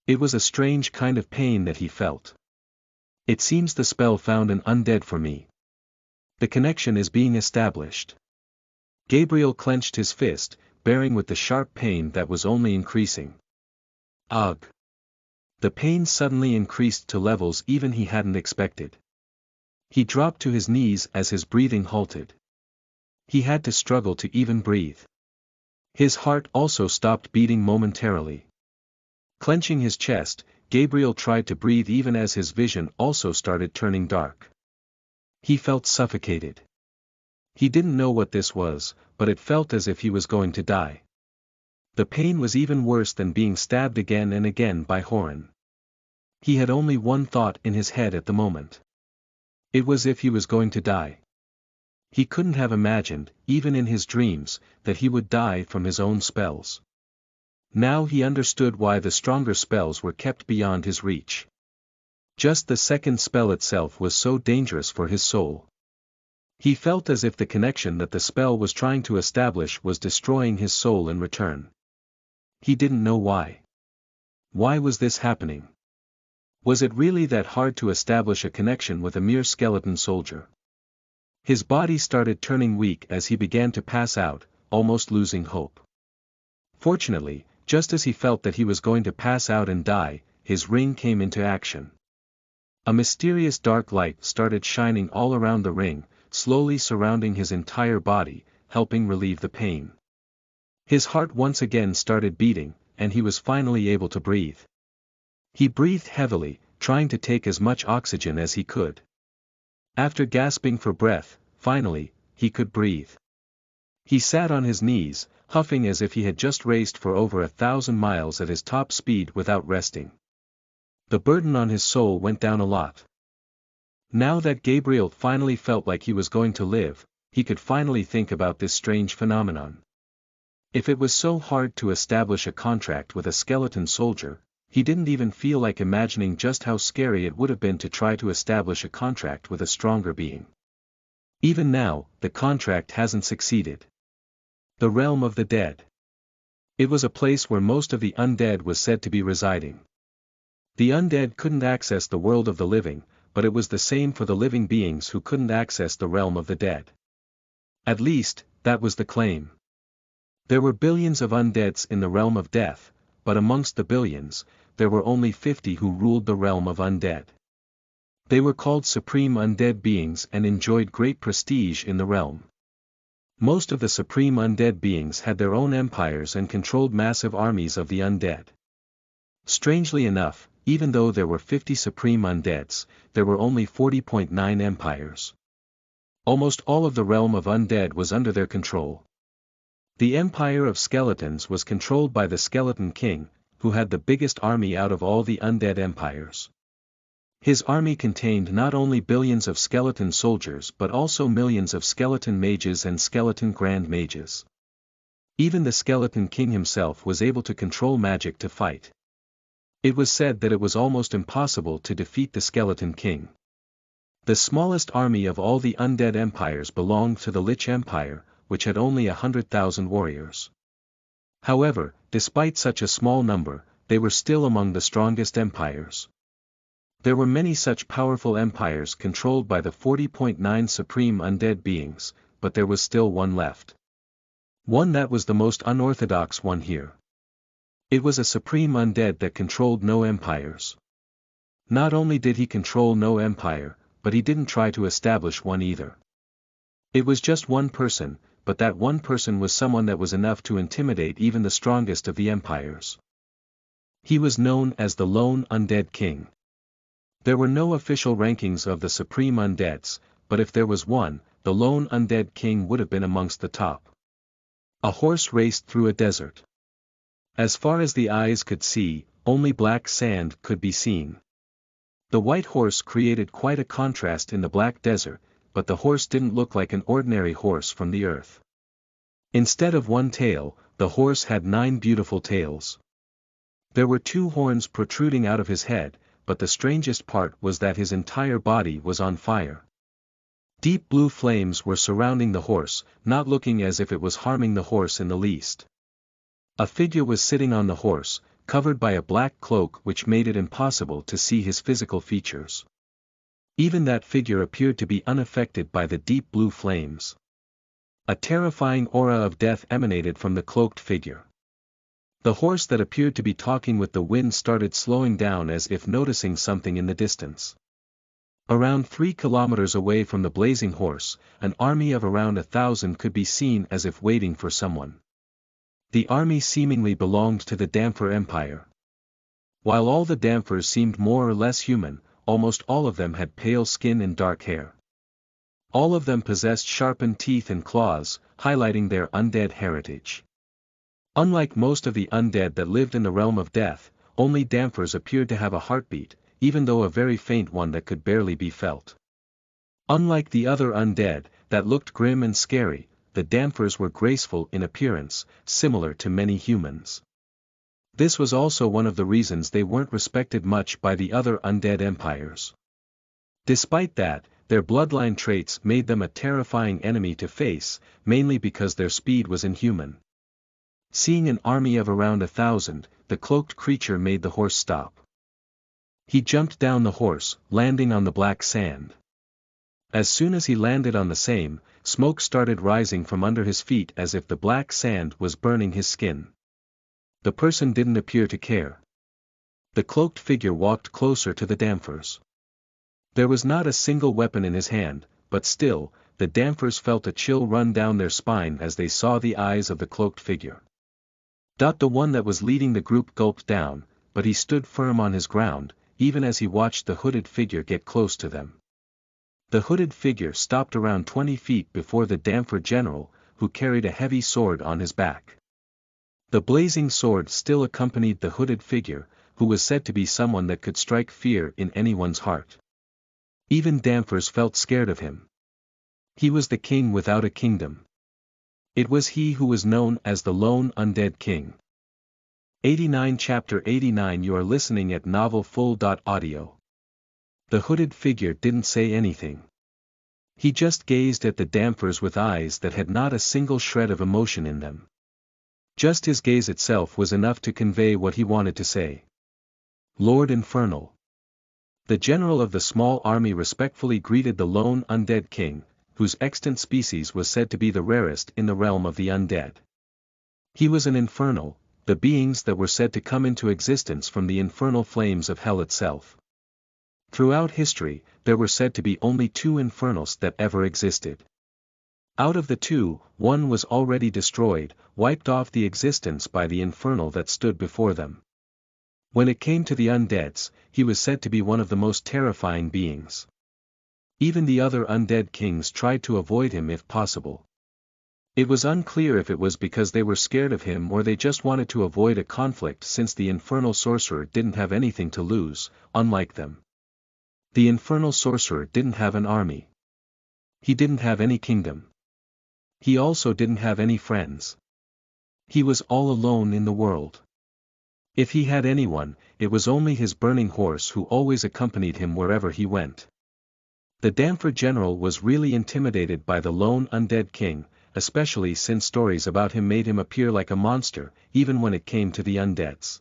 It was a strange kind of pain that he felt. It seems the spell found an undead for me. The connection is being established. Gabriel clenched his fist, bearing with the sharp pain that was only increasing. Ugh! The pain suddenly increased to levels even he hadn't expected. He dropped to his knees as his breathing halted. He had to struggle to even breathe. His heart also stopped beating momentarily. Clenching his chest, Gabriel tried to breathe even as his vision also started turning dark. He felt suffocated. He didn't know what this was, but it felt as if he was going to die. The pain was even worse than being stabbed again and again by Horan. He had only one thought in his head at the moment. It was if he was going to die. He couldn't have imagined, even in his dreams, that he would die from his own spells. Now he understood why the stronger spells were kept beyond his reach. Just the second spell itself was so dangerous for his soul. He felt as if the connection that the spell was trying to establish was destroying his soul in return. He didn't know why. Why was this happening? Was it really that hard to establish a connection with a mere skeleton soldier? His body started turning weak as he began to pass out, almost losing hope. Fortunately, just as he felt that he was going to pass out and die, his ring came into action. A mysterious dark light started shining all around the ring, slowly surrounding his entire body, helping relieve the pain. His heart once again started beating, and he was finally able to breathe. He breathed heavily, trying to take as much oxygen as he could. After gasping for breath, finally, he could breathe. He sat on his knees, huffing as if he had just raced for over 1,000 miles at his top speed without resting. The burden on his soul went down a lot. Now that Gabriel finally felt like he was going to live, he could finally think about this strange phenomenon. If it was so hard to establish a contract with a skeleton soldier, he didn't even feel like imagining just how scary it would have been to try to establish a contract with a stronger being. Even now, the contract hasn't succeeded. The realm of the dead. It was a place where most of the undead was said to be residing. The undead couldn't access the world of the living, but it was the same for the living beings who couldn't access the realm of the dead. At least, that was the claim. There were billions of undeads in the realm of death, but amongst the billions, there were only 50 who ruled the realm of undead. They were called supreme undead beings and enjoyed great prestige in the realm. Most of the supreme undead beings had their own empires and controlled massive armies of the undead. Strangely enough, even though there were 50 supreme undeads, there were only 40.9 empires. Almost all of the realm of undead was under their control. The empire of skeletons was controlled by the Skeleton King, who had the biggest army out of all the undead empires. His army contained not only billions of skeleton soldiers but also millions of skeleton mages and skeleton grand mages. Even the Skeleton King himself was able to control magic to fight. It was said that it was almost impossible to defeat the Skeleton King. The smallest army of all the undead empires belonged to the Lich Empire, which had only 100,000 warriors. However, despite such a small number, they were still among the strongest empires. There were many such powerful empires controlled by the 40.9 supreme undead beings, but there was still one left. One that was the most unorthodox one here. It was a supreme undead that controlled no empires. Not only did he control no empire, but he didn't try to establish one either. It was just one person, but that one person was someone that was enough to intimidate even the strongest of the empires. He was known as the Lone Undead King. There were no official rankings of the supreme undeads, but if there was one, the Lone Undead King would have been amongst the top. A horse raced through a desert. As far as the eyes could see, only black sand could be seen. The white horse created quite a contrast in the black desert, but the horse didn't look like an ordinary horse from the earth. Instead of one tail, the horse had 9 beautiful tails. There were 2 horns protruding out of his head, but the strangest part was that his entire body was on fire. Deep blue flames were surrounding the horse, not looking as if it was harming the horse in the least. A figure was sitting on the horse, covered by a black cloak which made it impossible to see his physical features. Even that figure appeared to be unaffected by the deep blue flames. A terrifying aura of death emanated from the cloaked figure. The horse that appeared to be talking with the wind started slowing down as if noticing something in the distance. Around 3 kilometers away from the blazing horse, an army of around 1,000 could be seen as if waiting for someone. The army seemingly belonged to the Damper Empire. While all the Dampers seemed more or less human, almost all of them had pale skin and dark hair. All of them possessed sharpened teeth and claws, highlighting their undead heritage. Unlike most of the undead that lived in the realm of death, only Dampers appeared to have a heartbeat, even though a very faint one that could barely be felt. Unlike the other undead, that looked grim and scary, the Dampers were graceful in appearance, similar to many humans. This was also one of the reasons they weren't respected much by the other undead empires. Despite that, their bloodline traits made them a terrifying enemy to face, mainly because their speed was inhuman. Seeing an army of around 1,000, the cloaked creature made the horse stop. He jumped down the horse, landing on the black sand. As soon as he landed on the same, smoke started rising from under his feet as if the black sand was burning his skin. The person didn't appear to care. The cloaked figure walked closer to the Dampers. There was not a single weapon in his hand, but still, the Dampers felt a chill run down their spine as they saw the eyes of the cloaked figure. The one that was leading the group gulped down, but he stood firm on his ground, even as he watched the hooded figure get close to them. The hooded figure stopped around 20 feet before the Damper general, who carried a heavy sword on his back. The blazing sword still accompanied the hooded figure, who was said to be someone that could strike fear in anyone's heart. Even Dampers felt scared of him. He was the king without a kingdom. It was he who was known as the Lone Undead King. 89 Chapter 89 You are listening at novelfull.audio. The hooded figure didn't say anything. He just gazed at the Dampers with eyes that had not a single shred of emotion in them. Just his gaze itself was enough to convey what he wanted to say. Lord Infernal. The general of the small army respectfully greeted the Lone Undead King, whose extant species was said to be the rarest in the realm of the undead. He was an infernal, the beings that were said to come into existence from the infernal flames of hell itself. Throughout history, there were said to be only 2 infernals that ever existed. Out of the 2, one was already destroyed, wiped off the existence by the infernal that stood before them. When it came to the undeads, he was said to be one of the most terrifying beings. Even the other undead kings tried to avoid him if possible. It was unclear if it was because they were scared of him or they just wanted to avoid a conflict since the infernal sorcerer didn't have anything to lose, unlike them. The infernal sorcerer didn't have an army. He didn't have any kingdom. He also didn't have any friends. He was all alone in the world. If he had anyone, it was only his burning horse who always accompanied him wherever he went. The Damper general was really intimidated by the Lone Undead King, especially since stories about him made him appear like a monster, even when it came to the undeads.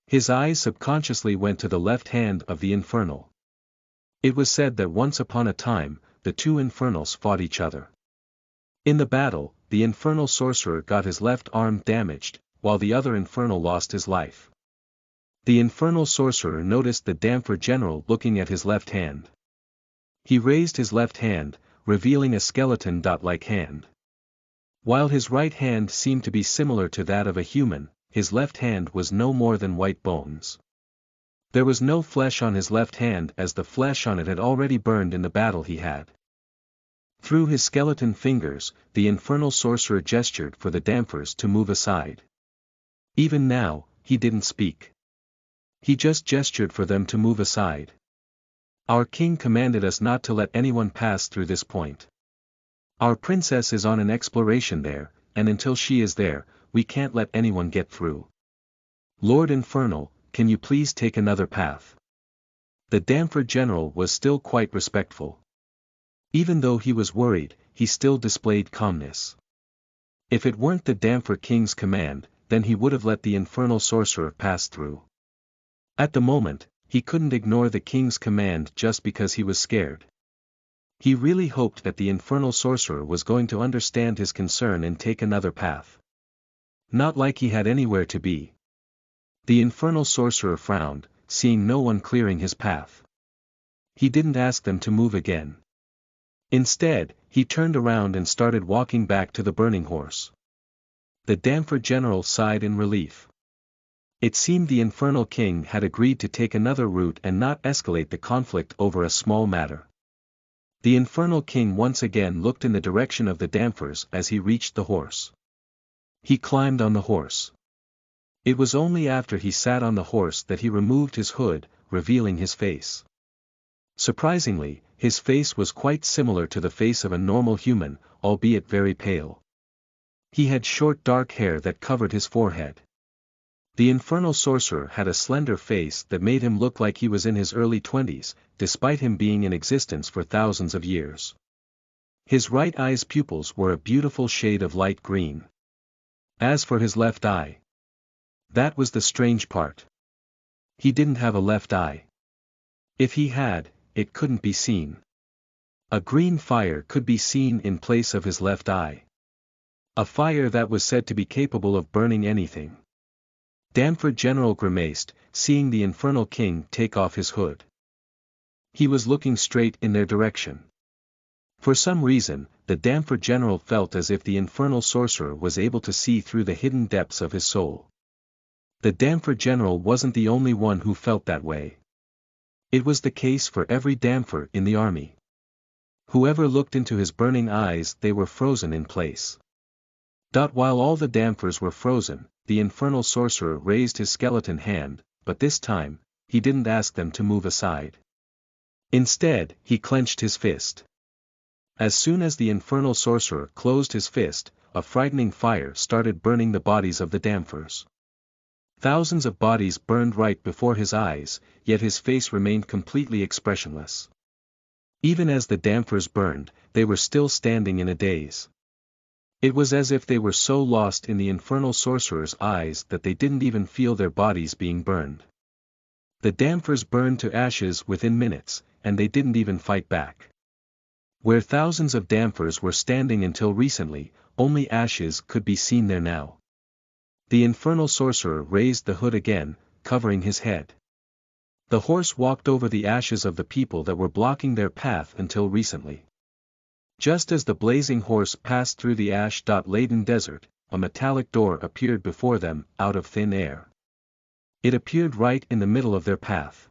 His eyes subconsciously went to the left hand of the infernal. It was said that once upon a time, the 2 infernals fought each other. In the battle, the infernal sorcerer got his left arm damaged, while the other infernal lost his life. The infernal sorcerer noticed the Damper general looking at his left hand. He raised his left hand, revealing a skeleton-like hand. While his right hand seemed to be similar to that of a human, his left hand was no more than white bones. There was no flesh on his left hand as the flesh on it had already burned in the battle he had. Through his skeleton fingers, the infernal sorcerer gestured for the Dampers to move aside. Even now, he didn't speak. He just gestured for them to move aside. Our king commanded us not to let anyone pass through this point. Our princess is on an exploration there, and until she is there, we can't let anyone get through. Lord Infernal, can you please take another path? The Damper general was still quite respectful. Even though he was worried, he still displayed calmness. If it weren't the Damper king's command, then he would have let the infernal sorcerer pass through. At the moment, he couldn't ignore the king's command just because he was scared. He really hoped that the infernal sorcerer was going to understand his concern and take another path. Not like he had anywhere to be. The infernal sorcerer frowned, seeing no one clearing his path. He didn't ask them to move again. Instead, he turned around and started walking back to the burning horse. The Damper general sighed in relief. It seemed the Infernal King had agreed to take another route and not escalate the conflict over a small matter. The Infernal King once again looked in the direction of the dampers as he reached the horse. He climbed on the horse. It was only after he sat on the horse that he removed his hood, revealing his face. Surprisingly, his face was quite similar to the face of a normal human, albeit very pale. He had short dark hair that covered his forehead. The infernal sorcerer had a slender face that made him look like he was in his early 20s, despite him being in existence for thousands of years. His right eye's pupils were a beautiful shade of light green. As for his left eye, that was the strange part. He didn't have a left eye. If he had, it couldn't be seen. A green fire could be seen in place of his left eye. A fire that was said to be capable of burning anything. Damford General grimaced, seeing the Infernal King take off his hood. He was looking straight in their direction. For some reason, the Damford General felt as if the Infernal Sorcerer was able to see through the hidden depths of his soul. The Damford General wasn't the only one who felt that way. It was the case for every Damford in the army. Whoever looked into his burning eyes, they were frozen in place. While all the Damfers were frozen, the Infernal Sorcerer raised his skeleton hand, but this time, he didn't ask them to move aside. Instead, he clenched his fist. As soon as the Infernal Sorcerer closed his fist, a frightening fire started burning the bodies of the Damfers. Thousands of bodies burned right before his eyes, yet his face remained completely expressionless. Even as the Damfers burned, they were still standing in a daze. It was as if they were so lost in the Infernal Sorcerer's eyes that they didn't even feel their bodies being burned. The Damfers burned to ashes within minutes, and they didn't even fight back. Where thousands of Damfers were standing until recently, only ashes could be seen there now. The Infernal Sorcerer raised the hood again, covering his head. The horse walked over the ashes of the people that were blocking their path until recently. Just as the blazing horse passed through the ash-laden desert, a metallic door appeared before them, out of thin air. It appeared right in the middle of their path.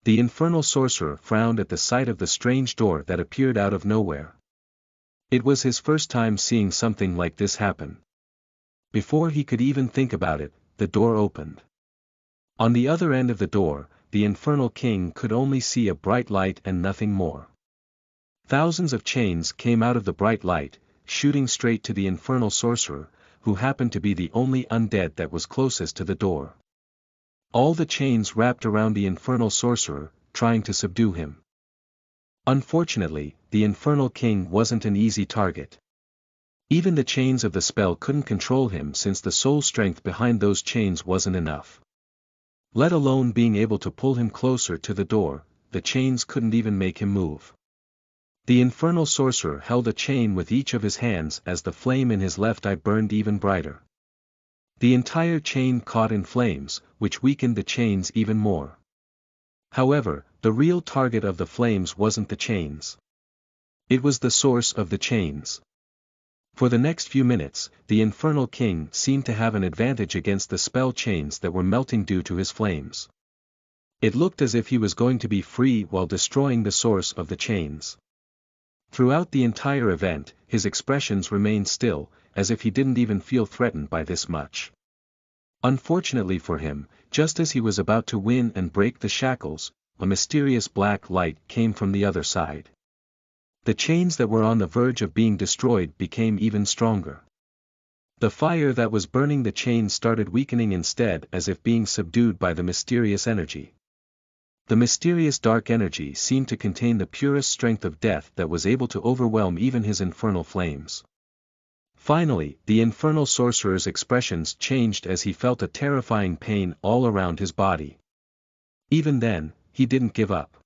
The Infernal Sorcerer frowned at the sight of the strange door that appeared out of nowhere. It was his first time seeing something like this happen. Before he could even think about it, the door opened. On the other end of the door, the Infernal King could only see a bright light and nothing more. Thousands of chains came out of the bright light, shooting straight to the Infernal Sorcerer, who happened to be the only undead that was closest to the door. All the chains wrapped around the Infernal Sorcerer, trying to subdue him. Unfortunately, the Infernal King wasn't an easy target. Even the chains of the spell couldn't control him since the soul strength behind those chains wasn't enough. Let alone being able to pull him closer to the door, the chains couldn't even make him move. The Infernal Sorcerer held a chain with each of his hands as the flame in his left eye burned even brighter. The entire chain caught in flames, which weakened the chains even more. However, the real target of the flames wasn't the chains. It was the source of the chains. For the next few minutes, the Infernal King seemed to have an advantage against the spell chains that were melting due to his flames. It looked as if he was going to be free while destroying the source of the chains. Throughout the entire event, his expressions remained still, as if he didn't even feel threatened by this much. Unfortunately for him, just as he was about to win and break the shackles, a mysterious black light came from the other side. The chains that were on the verge of being destroyed became even stronger. The fire that was burning the chains started weakening instead, as if being subdued by the mysterious energy. The mysterious dark energy seemed to contain the purest strength of death that was able to overwhelm even his infernal flames. Finally, the Infernal Sorcerer's expressions changed as he felt a terrifying pain all around his body. Even then, he didn't give up.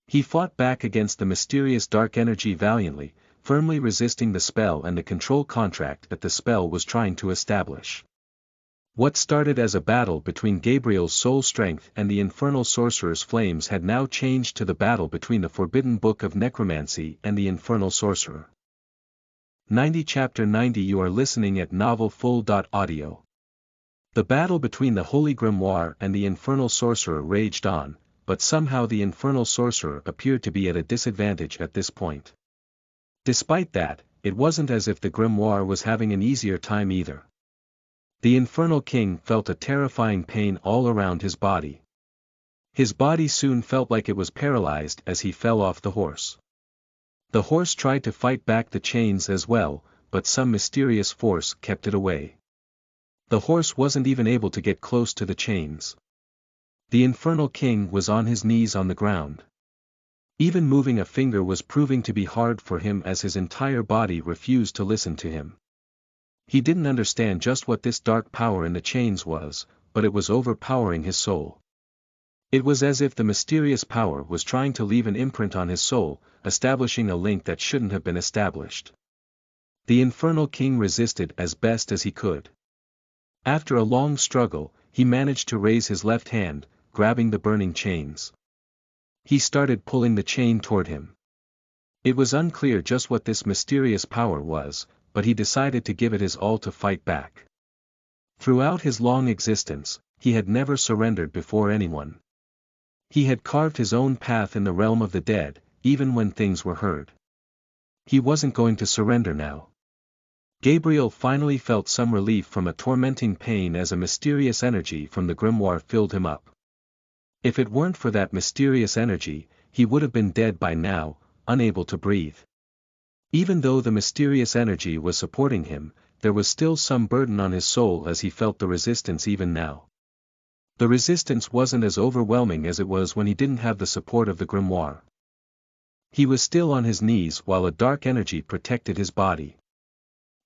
He fought back against the mysterious dark energy valiantly, firmly resisting the spell and the control contract that the spell was trying to establish. What started as a battle between Gabriel's soul strength and the Infernal Sorcerer's flames had now changed to the battle between the Forbidden Book of Necromancy and the Infernal Sorcerer. 90 Chapter 90 You are listening at novelfull.audio. The battle between the Holy Grimoire and the Infernal Sorcerer raged on, but somehow the Infernal Sorcerer appeared to be at a disadvantage at this point. Despite that, it wasn't as if the Grimoire was having an easier time either. The Infernal King felt a terrifying pain all around his body. His body soon felt like it was paralyzed as he fell off the horse. The horse tried to fight back the chains as well, but some mysterious force kept it away. The horse wasn't even able to get close to the chains. The Infernal King was on his knees on the ground. Even moving a finger was proving to be hard for him as his entire body refused to listen to him. He didn't understand just what this dark power in the chains was, but it was overpowering his soul. It was as if the mysterious power was trying to leave an imprint on his soul, establishing a link that shouldn't have been established. The Infernal King resisted as best as he could. After a long struggle, he managed to raise his left hand, grabbing the burning chains. He started pulling the chain toward him. It was unclear just what this mysterious power was, but he decided to give it his all to fight back. Throughout his long existence, he had never surrendered before anyone. He had carved his own path in the realm of the dead, even when things were hard. He wasn't going to surrender now. Gabriel finally felt some relief from a tormenting pain as a mysterious energy from the grimoire filled him up. If it weren't for that mysterious energy, he would have been dead by now, unable to breathe. Even though the mysterious energy was supporting him, there was still some burden on his soul as he felt the resistance even now. The resistance wasn't as overwhelming as it was when he didn't have the support of the grimoire. He was still on his knees while a dark energy protected his body.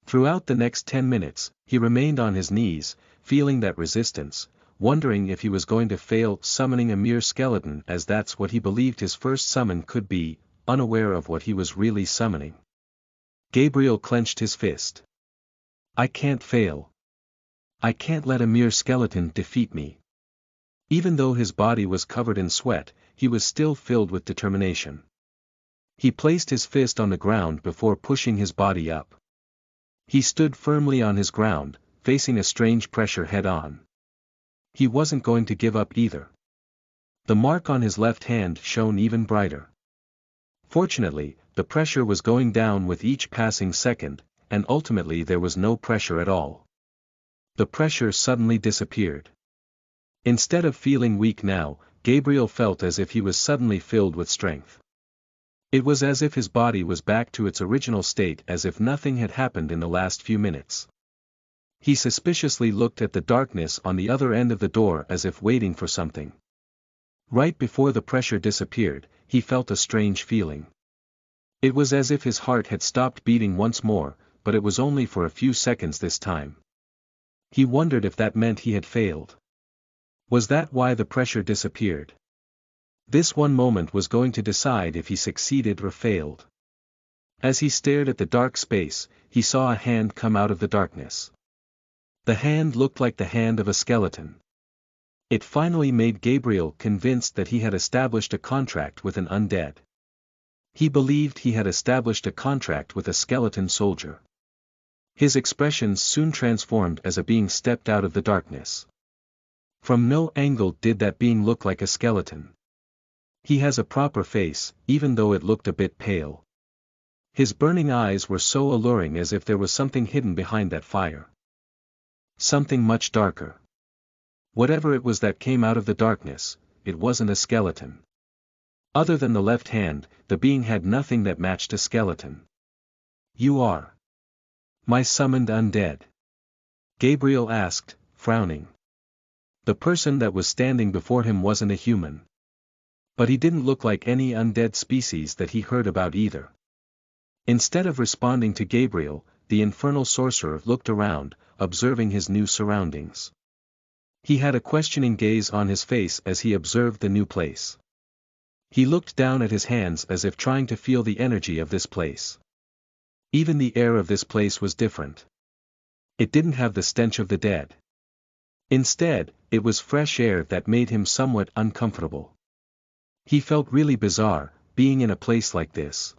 Throughout the next 10 minutes, he remained on his knees, feeling that resistance, wondering if he was going to fail summoning a mere skeleton as that's what he believed his first summon could be, unaware of what he was really summoning. Gabriel clenched his fist. I can't fail. I can't let a mere skeleton defeat me. Even though his body was covered in sweat, he was still filled with determination. He placed his fist on the ground before pushing his body up. He stood firmly on his ground, facing a strange pressure head-on. He wasn't going to give up either. The mark on his left hand shone even brighter. Fortunately, the pressure was going down with each passing second, and ultimately there was no pressure at all. The pressure suddenly disappeared. Instead of feeling weak now, Gabriel felt as if he was suddenly filled with strength. It was as if his body was back to its original state, as if nothing had happened in the last few minutes. He suspiciously looked at the darkness on the other end of the door as if waiting for something. Right before the pressure disappeared, he felt a strange feeling. It was as if his heart had stopped beating once more, but it was only for a few seconds this time. He wondered if that meant he had failed. Was that why the pressure disappeared? This one moment was going to decide if he succeeded or failed. As he stared at the dark space, he saw a hand come out of the darkness. The hand looked like the hand of a skeleton. It finally made Gabriel convinced that he had established a contract with an undead. He believed he had established a contract with a skeleton soldier. His expressions soon transformed as a being stepped out of the darkness. From no angle did that being look like a skeleton. He has a proper face, even though it looked a bit pale. His burning eyes were so alluring as if there was something hidden behind that fire. Something much darker. Whatever it was that came out of the darkness, it wasn't a skeleton. Other than the left hand, the being had nothing that matched a skeleton. You are my summoned undead? Gabriel asked, frowning. The person that was standing before him wasn't a human. But he didn't look like any undead species that he heard about either. Instead of responding to Gabriel, the infernal sorcerer looked around, observing his new surroundings. He had a questioning gaze on his face as he observed the new place. He looked down at his hands as if trying to feel the energy of this place. Even the air of this place was different. It didn't have the stench of the dead. Instead, it was fresh air that made him somewhat uncomfortable. He felt really bizarre, being in a place like this.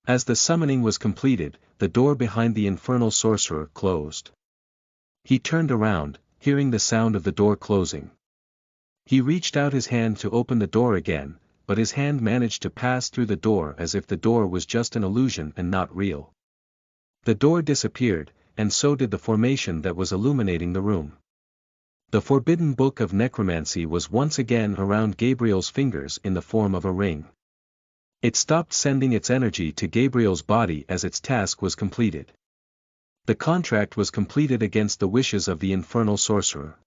As the summoning was completed, the door behind the infernal sorcerer closed. He turned around, hearing the sound of the door closing. He reached out his hand to open the door again, but his hand managed to pass through the door as if the door was just an illusion and not real. The door disappeared, and so did the formation that was illuminating the room. The forbidden book of necromancy was once again around Gabriel's fingers in the form of a ring. It stopped sending its energy to Gabriel's body as its task was completed. The contract was completed against the wishes of the infernal sorcerer.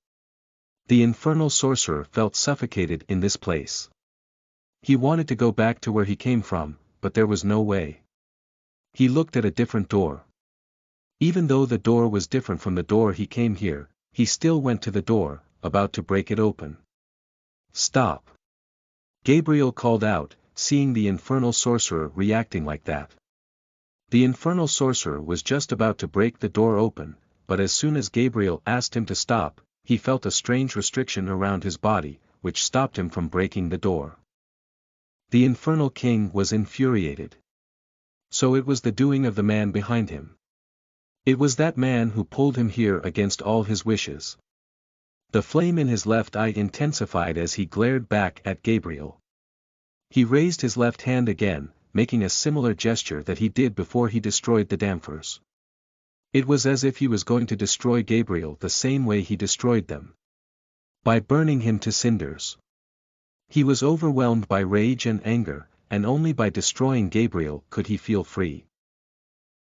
The infernal sorcerer felt suffocated in this place. He wanted to go back to where he came from, but there was no way. He looked at a different door. Even though the door was different from the door he came here, he still went to the door, about to break it open. "Stop!" Gabriel called out, seeing the infernal sorcerer reacting like that. The infernal sorcerer was just about to break the door open, but as soon as Gabriel asked him to stop, he felt a strange restriction around his body, which stopped him from breaking the door. The infernal king was infuriated. So it was the doing of the man behind him. It was that man who pulled him here against all his wishes. The flame in his left eye intensified as he glared back at Gabriel. He raised his left hand again, making a similar gesture that he did before he destroyed the dampers. It was as if he was going to destroy Gabriel the same way he destroyed them. By burning him to cinders. He was overwhelmed by rage and anger, and only by destroying Gabriel could he feel free.